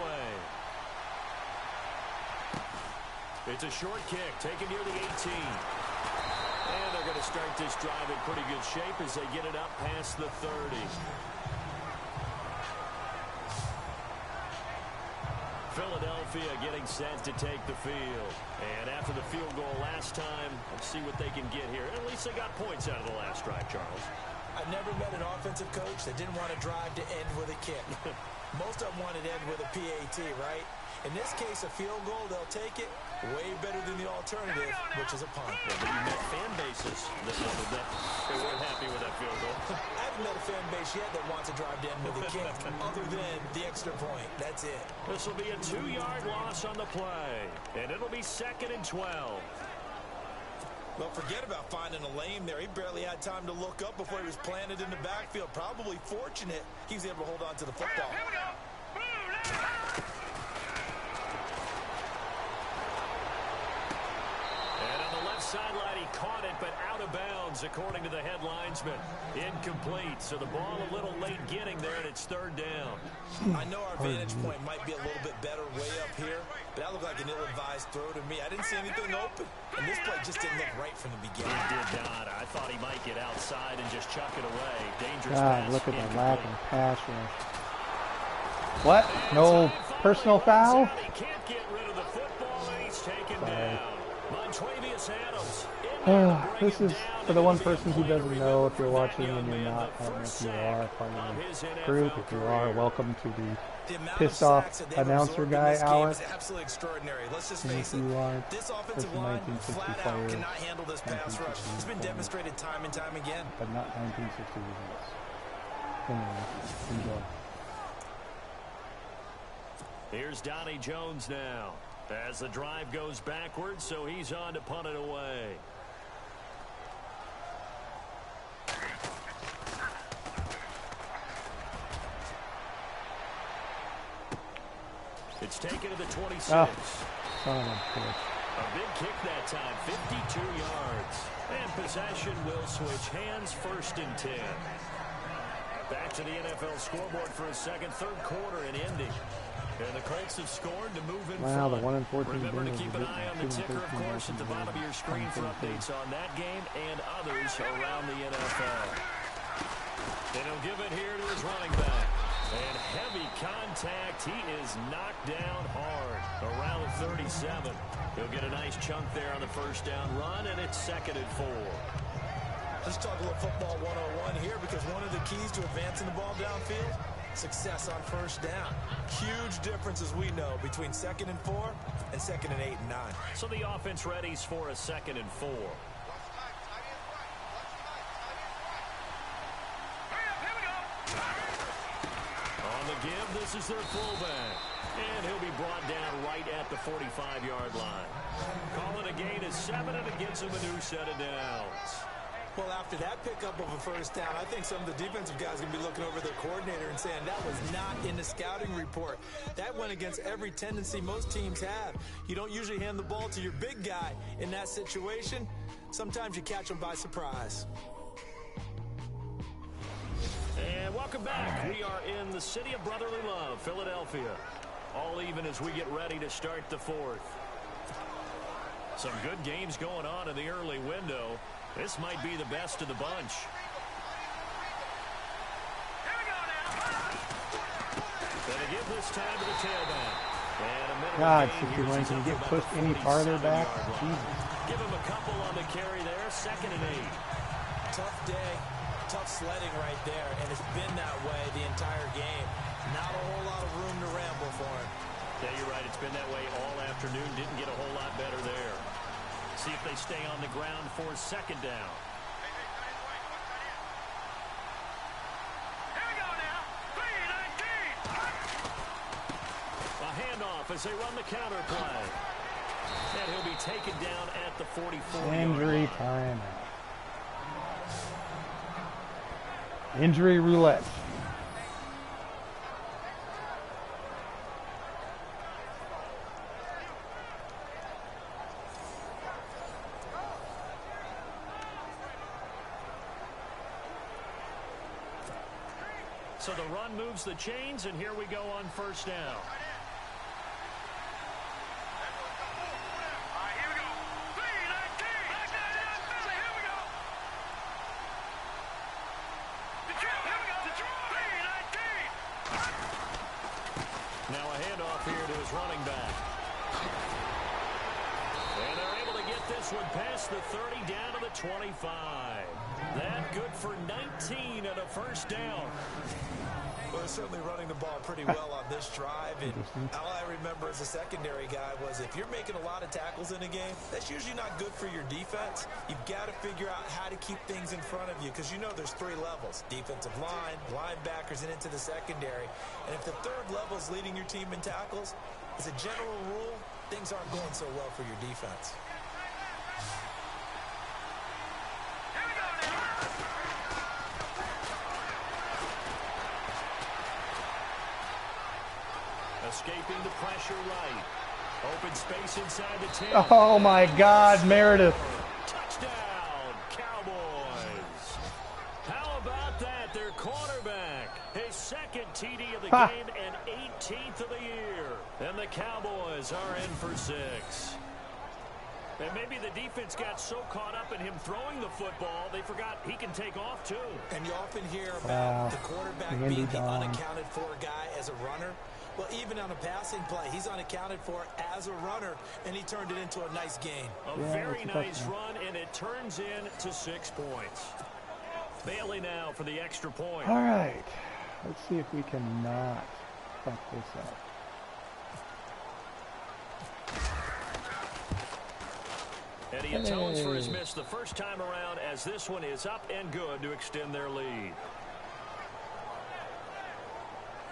It's a short kick taken near the 18. And they're going to start this drive in pretty good shape as they get it up past the 30. Philadelphia getting set to take the field. And after the field goal last time, let's see what they can get here. At least they got points out of the last drive, Charles. I've never met an offensive coach that didn't want to drive to end with a kick. Most of them wanted to end with a PAT, right? In this case, a field goal, they'll take it. Way better than the alternative, which is a punt. Yeah, but you met fan bases that they weren't happy with that field goal. I haven't met a fan base yet that wants to drive to end with a kick, other than the extra point. That's it. This will be a 2-yard loss on the play, and it'll be 2nd and 12. Well, forget about finding a lane there. He barely had time to look up before he was planted in the backfield. Probably fortunate he was able to hold on to the football. Here we go. Sideline, he caught it, but out of bounds, according to the head linesman. Incomplete, so the ball a little late getting there, and it's 3rd down. I know our vantage point might be a little bit better way up here, but that looked like an ill-advised throw to me. I didn't see anything open, and this play just didn't look right from the beginning. He did not. I thought he might get outside and just chuck it away. Dangerous God, pass. look at the lack of pass rush. What? No personal foul? He can't get rid of the football, and he's taken down. Montravius Adams. This is for the one person who doesn't know. If you're watching and you're not, I don't know if you are part of the group. If you are, welcome to the pissed off announcer guy, Alex. Absolutely extraordinary. Let's just And face if you it. aren't, This that's offensive the line 1960 flat out player, cannot handle this pass rush. It's been demonstrated time and time again. but not 1960 results. Anyway, enjoy. Here's Donnie Jones now as the drive goes backwards, so he's on to punt it away. It's taken to the 26. Son of a bitch. A big kick that time, 52 yards. And possession will switch hands, 1st and 10. Back to the NFL scoreboard for a second, third quarter in Indy. And the Colts have scored to move in Wow, front. the 1-14 Remember to Bengals keep are an eye on the getting ticker, of 2-13 course, at the bottom of your screen for updates on that game and others around the NFL. And he'll give it here to his running back. And heavy contact. He is knocked down hard around the 37. He'll get a nice chunk there on the first down run, and it's 2nd and 4. Let's talk a little football 101 here, because one of the keys to advancing the ball downfield, success on first down. Huge difference, as we know, between 2nd and 4 and 2nd and 8 and 9. So the offense readies for a 2nd and 4. On the give, this is their fullback. And he'll be brought down right at the 45-yard line. Call it a gain of 7, and it gets him a new set of downs. Well, after that pickup of a first down, I think some of the defensive guys are going to be looking over their coordinator and saying that was not in the scouting report. That went against every tendency most teams have. You don't usually hand the ball to your big guy in that situation. Sometimes you catch them by surprise. And welcome back. We are in the city of brotherly love, Philadelphia. All even as we get ready to start the 4th. Some good games going on in the early window. This might be the best of the bunch. Gonna give this time to the tailback. And a minute God, remaining. 61, can you get pushed any farther back? Jesus. Give him a couple on the carry there. 2nd and 8. Tough day, tough sledding right there, and it's been that way the entire game. Not a whole lot of room to ramble for him. Yeah, you're right. It's been that way all afternoon. Didn't get a whole lot better there. See if they stay on the ground for 2nd down. Here we go now. 3-19. A handoff as they run the counter play. And he'll be taken down at the 44. Injury time. Injury roulette. So the run moves the chains, and here we go on first down. Now a handoff here to his running back. And they're able to get this one past the 30 down to the 25. That good for 19 and a first down. Well, they're certainly running the ball pretty well on this drive. And all I remember as a secondary guy was if you're making a lot of tackles in a game, that's usually not good for your defense. You've got to figure out how to keep things in front of you because you know there's three levels. Defensive line, linebackers, and into the secondary. And if the third level is leading your team in tackles, as a general rule, things aren't going so well for your defense. Escaping the pressure right. Open space inside the 10. Oh my God, Meredith. Touchdown, Cowboys. How about that? Their quarterback. His second TD of the game and 18th of the year. And the Cowboys are in for 6. And maybe the defense got so caught up in him throwing the football, they forgot he can take off too. And you often hear about the quarterback being the unaccounted for guy as a runner. Well, even on a passing play, he's unaccounted for as a runner, and he turned it into a nice gain. A very nice run, and it turns in to 6 points. Bailey now for the extra point. All right. Let's see if we can not fuck this up. And he atones for his miss the first time around as this one is up and good to extend their lead.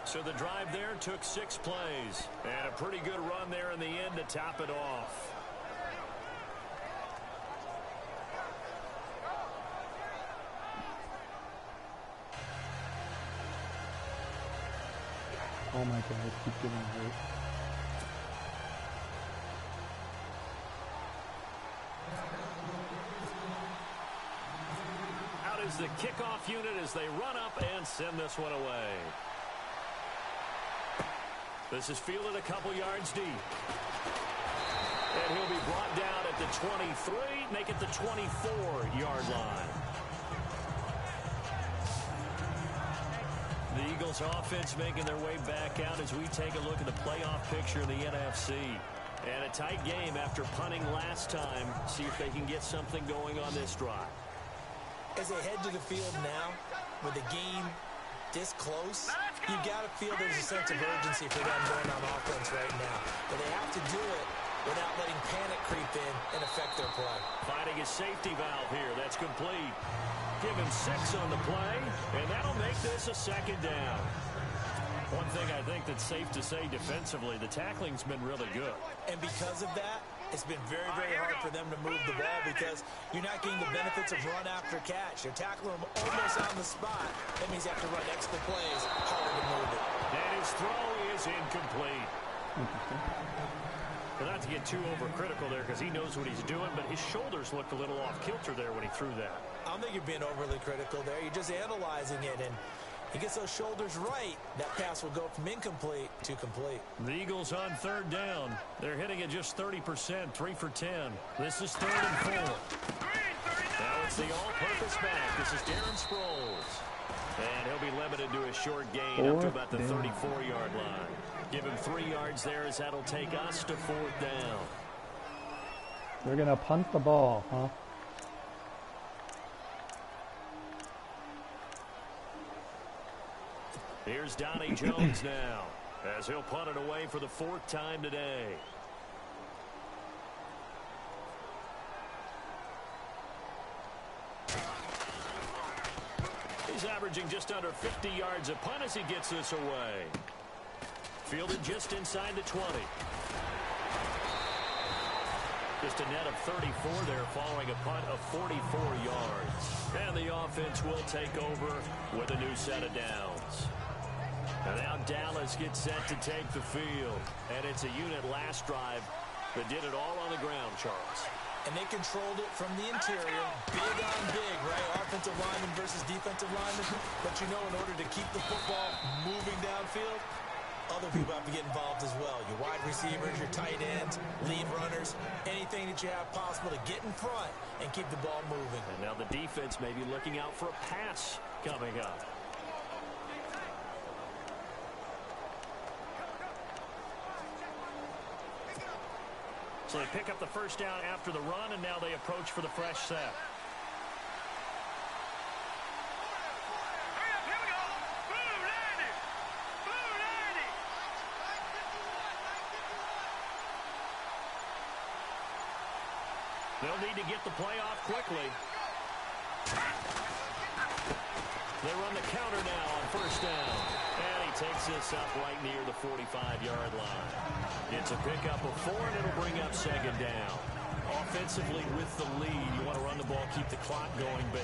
So the drive there took 6 plays. And a pretty good run there in the end to top it off. Oh my God, I keep getting hurt. Out is the kickoff unit as they run up and send this one away. This is fielded a couple yards deep. And he'll be brought down at the 23, make it the 24-yard line. The Eagles offense making their way back out as we take a look at the playoff picture in the NFC. And a tight game after punting last time. See if they can get something going on this drive. As they head to the field now, with the game this close, you've got to feel there's a sense of urgency for them going on offense right now. But they have to do it without letting panic creep in and affect their play. Finding his safety valve here. That's complete. Give him 6 on the play, and that'll make this a second down. One thing I think that's safe to say defensively, the tackling's been really good. And because of that, it's been very, very hard for them to move the ball because you're not getting the benefits of run after catch. You're tackling them almost on the spot. That means you have to run extra plays harder to move it. And his throw is incomplete. Well, not to get too overcritical there because he knows what he's doing, but his shoulders looked a little off kilter there when he threw that. I don't think you're being overly critical there. You're just analyzing it, and he gets those shoulders right, that pass will go from incomplete to complete. The Eagles on third down. They're hitting at just 30%, 3 for 10. This is 3rd and 4. Now it's the all-purpose back. This is Darren Sproles. And he'll be limited to a short gain up to about the 34-yard line. Give him 3 yards there as that'll take us to 4th down. They're going to punt the ball, huh? Here's Donnie Jones now, as he'll punt it away for the 4th time today. He's averaging just under 50 yards a punt as he gets this away. Fielded just inside the 20. Just a net of 34 there following a punt of 44 yards. And the offense will take over with a new set of downs. And now Dallas gets set to take the field. And it's a unit last drive that did it all on the ground, Charles. And they controlled it from the interior. Big on big, right? Offensive lineman versus defensive lineman. But you know, in order to keep the football moving downfield, other people have to get involved as well. Your wide receivers, your tight ends, lead runners, anything that you have possible to get in front and keep the ball moving. And now the defense may be looking out for a pass coming up. So they pick up the first down after the run, and now they approach for the fresh set. They'll need to get the play off quickly. They run the counter now on first down. And he takes this up right near the 45-yard line. It's a pickup of 4, and it'll bring up second down. Offensively with the lead, you want to run the ball, keep the clock going, but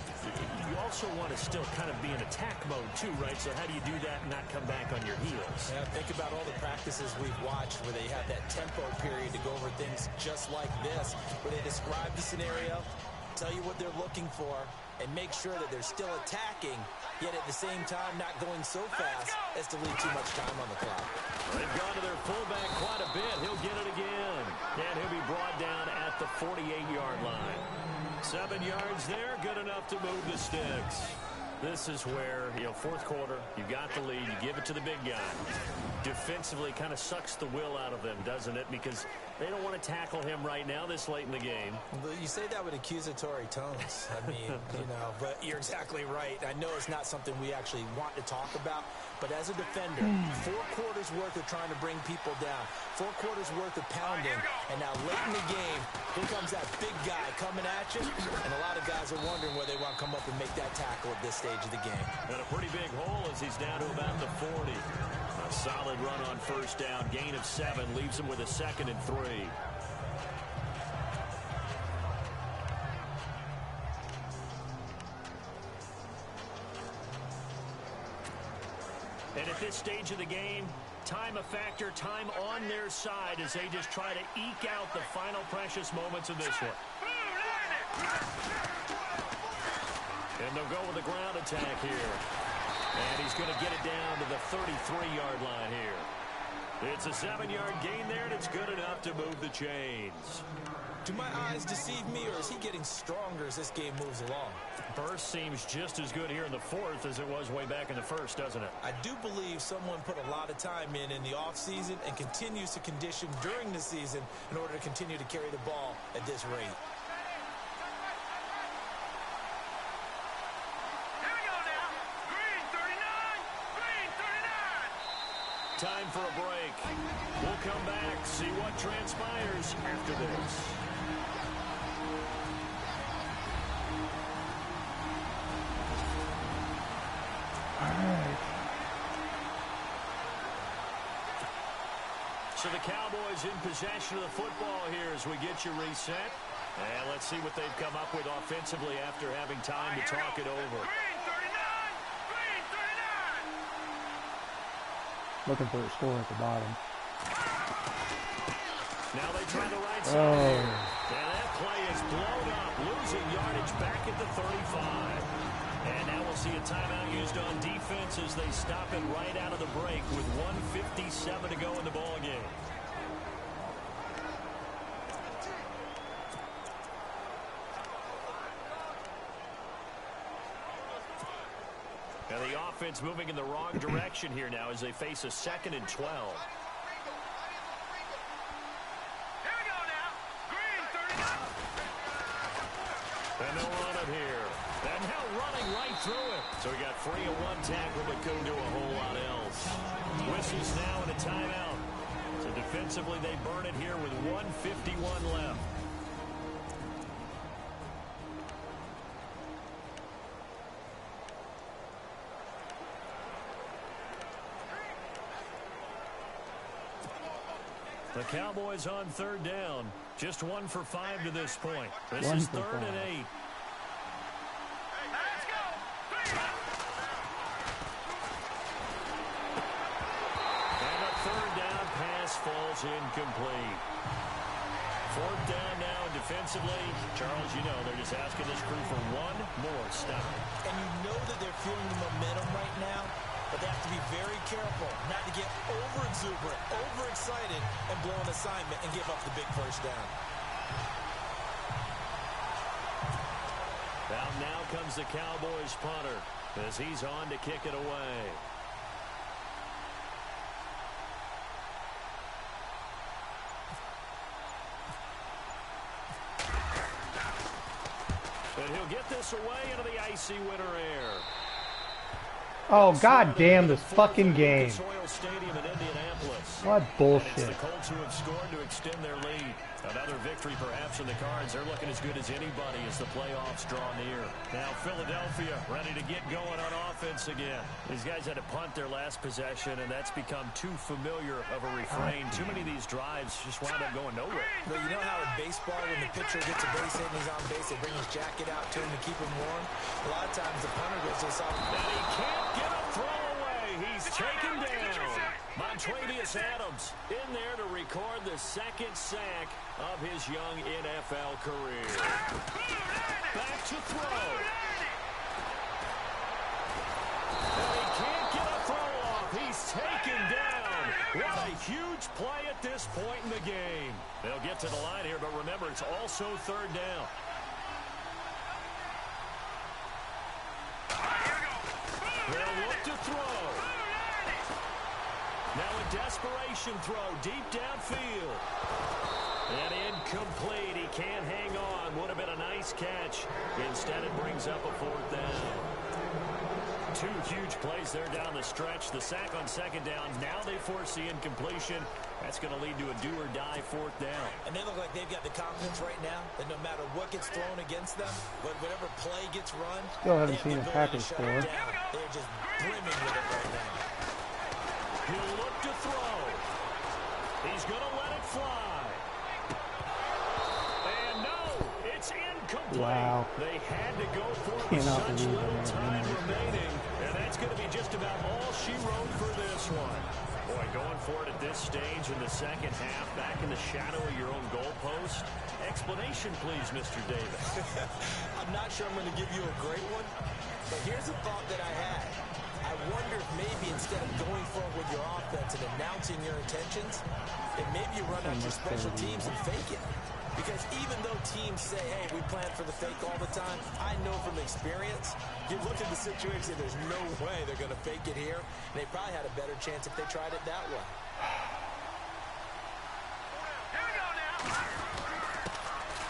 you also want to still kind of be in attack mode too, right? So how do you do that and not come back on your heels? Yeah, think about all the practices we've watched where they have that tempo period to go over things just like this, where they describe the scenario, tell you what they're looking for, and make sure that they're still attacking, yet at the same time not going so fast as to leave too much time on the clock. They've gone to their fullback quite a bit. He'll get it again. And he'll be brought down at the 48-yard line. 7 yards there, good enough to move the sticks. This is where, fourth quarter, you got the lead, you give it to the big guy. Defensively kind of sucks the will out of them, doesn't it? Because they don't want to tackle him right now this late in the game. Well, you say that with accusatory tones. I mean, but you're exactly right. I know it's not something we actually want to talk about, but as a defender, 4 quarters worth of trying to bring people down, 4 quarters worth of pounding, and now late in the game, here comes that big guy coming at you, and a lot of guys are wondering where they want to come up and make that tackle at this stage of the game. And a pretty big hole as he's down to about the 40. A solid run on first down, gain of 7, leaves him with a 2nd and 3. And at this stage of the game, time a factor, time on their side as they just try to eke out the final precious moments of this one. And they'll go with a ground attack here. And he's going to get it down to the 33-yard line here. It's a 7-yard gain there, and it's good enough to move the chains. Do my eyes deceive me, or is he getting stronger as this game moves along? Burst seems just as good here in the 4th as it was way back in the 1st, doesn't it? I do believe someone put a lot of time in the offseason and continues to condition during the season in order to continue to carry the ball at this rate. Time for a break. We'll come back, see what transpires after this. All right. So the Cowboys in possession of the football here as we get you reset. And let's see what they've come up with offensively after having time to talk it over. Looking for a score at the bottom. Now they try the right side. And that play is blown up, losing yardage back at the 35. And now we'll see a timeout used on defense as they stop it right out of the break with 1:57 to go in the ball game. And the offense moving in the wrong direction here now as they face a 2nd and 12. And they'll run it here. And now running right through it. So we got 3 and 1 tackle, but couldn't do a whole lot else. Whistles now and a timeout. So defensively they burn it here with 1:51 left. The The Cowboys on third down. Just 1 for 5 to this point. This is 3rd and 8. Let's go. And a 3rd down pass falls incomplete. 4th down now defensively. Charles, you know, they're just asking this crew for one more stop. And you know that they're feeling the momentum right now, but they have to be very careful not to get over-exuberant, overexcited, and blow an assignment and give up the big first down. Now comes the Cowboys punter as he's on to kick it away. And he'll get this away into the icy winter air. Oh, god damn this fucking game. Stadium in Indianapolis. What bullshit. And it's the Colts who have scored to extend their lead. Another victory perhaps in the cards. They're looking as good as anybody as the playoffs draw near. Now Philadelphia ready to get going on offense again. These guys had to punt their last possession, and that's become too familiar of a refrain. Too many of these drives just wound up going nowhere. But you know how in baseball, when the pitcher gets a base hit and he's on base, they bring his jacket out to him to keep him warm? A lot of times the punter goes to the side. And he can't get a throw away. He's taken down. Montravius Adams in there to record the 2nd sack of his young NFL career. Back to throw. And he can't get a throw off. He's taken down. What a huge play at this point in the game. They'll get to the line here, but remember, it's also 3rd down. They'll look to throw. Now a desperation throw deep downfield. And incomplete. He can't hang on. Would have been a nice catch. Instead, it brings up a 4th down. 2 huge plays there down the stretch. The sack on 2nd down. Now they force the incompletion. That's going to lead to a do-or-die 4th down. And they look like they've got the confidence right now that no matter what gets thrown against them, whatever play gets run, Still haven't seen a Packers score. They're just brimming with it right now. He'll look to throw. He's going to let it fly. And no, it's incomplete. Wow. They had to go for it with such little time remaining. And that's going to be just about all she wrote for this one. Boy, going for it at this stage in the 2nd half, back in the shadow of your own goalpost. Explanation, please, Mr. Davis. I'm not sure I'm going to give you a great one, but here's a thought that I had. I wonder if maybe instead of going forward with your offense and announcing your intentions, that maybe you run out your special teams and fake it. Because even though teams say, hey, we plan for the fake all the time, I know from experience, you look at the situation, there's no way they're going to fake it here. And they probably had a better chance if they tried it that way. Here we go now.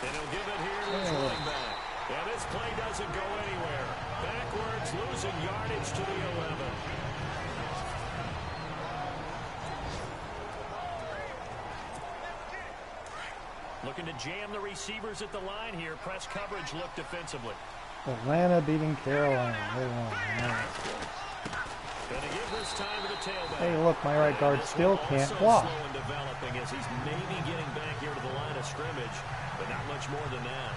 And he'll give it here to his running back. And this play doesn't go anywhere. Backwards, losing yardage to the 11. Looking to jam the receivers at the line here. Press coverage look defensively. Atlanta beating Carolina. They won. Gonna give this time to the tailback. Hey, look, my right guard still can't block. Slow and developing as he's maybe getting back here to the line of scrimmage, but not much more than that.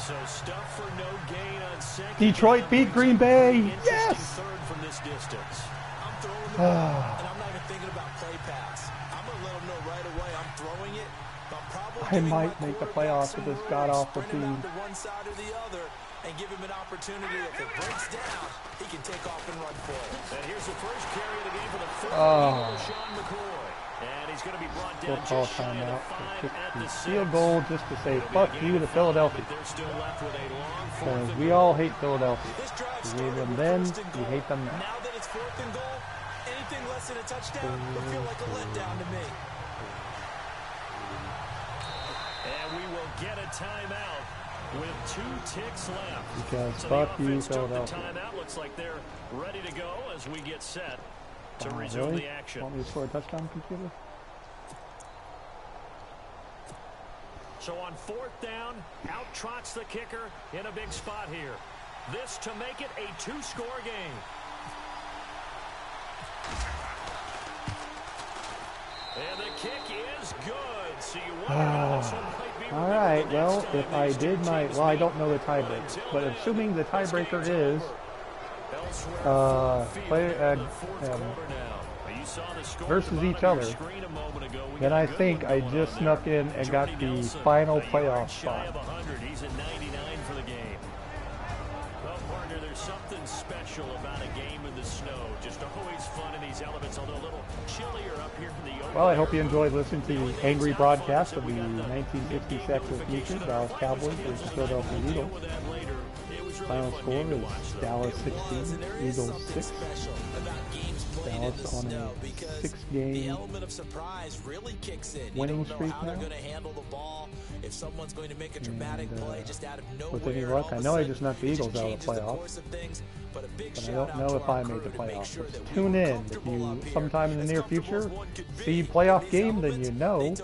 So stuff for no gain on 2nd. Detroit beat Green Bay. Yes. 3rd from this distance. I'm throwing the ball, and I'm not even thinking about play pass. I'm going to let them know right away I'm throwing it. I'm probably I might make the playoffs with this god-awful team. To one side or the other and give him an opportunity. If it breaks down, he can take off and run for it. And here's the first carry of the game for the Sean McCoy. And he's going to be brought down just shy of the 5 at the 6. Field goal just to say fuck you to Philadelphia. They're still left with a long 4th Because and we goal. all hate Philadelphia. This drive We hate them then, we hate them now. Now that it's 4th and goal, anything less than a touchdown will feel like a letdown to me. And we will get a timeout with 2 ticks left. Because so fuck the you, offense took the Philadelphia. timeout. Looks like they're ready to go as we get set to resume Really? the action. Want me to score a touchdown, computer? So on 4th down, out trots the kicker in a big spot here. This to make it a 2-score game. And the kick is good. So you might be all right, well, if I did my, well, I don't know the tiebreaker, but assuming the tiebreaker is versus each other, then I think I just snuck in and got the final playoff spot. He's at 99 for the game. Well, partner, there's something special about a game in the snow. Just always fun in these elements, although a little chillier up here in the open. Well, I hope you enjoyed listening to the angry broadcast of the 1960 Texas future, Dallas Cowboys versus Philadelphia Eagles. Final score is Dallas 16, Eagles 6. Dallas on a 6-game winning streak now. And with any luck, I know I just knocked the Eagles out of the playoffs, but I don't know if I made the playoffs. So tune in. If you sometime in the near future see playoff game, then you know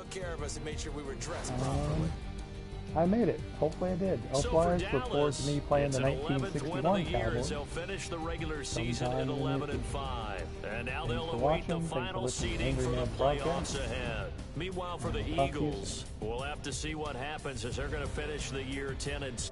I made it. Hopefully I did. Otherwise, look forward to me playing the 1961 Cowboys. They'll finish the regular season at 11-5, and now they'll await the final seeding for the playoffs ahead. Meanwhile, for the Eagles, we'll have to see what happens as they're going to finish the year 10-6.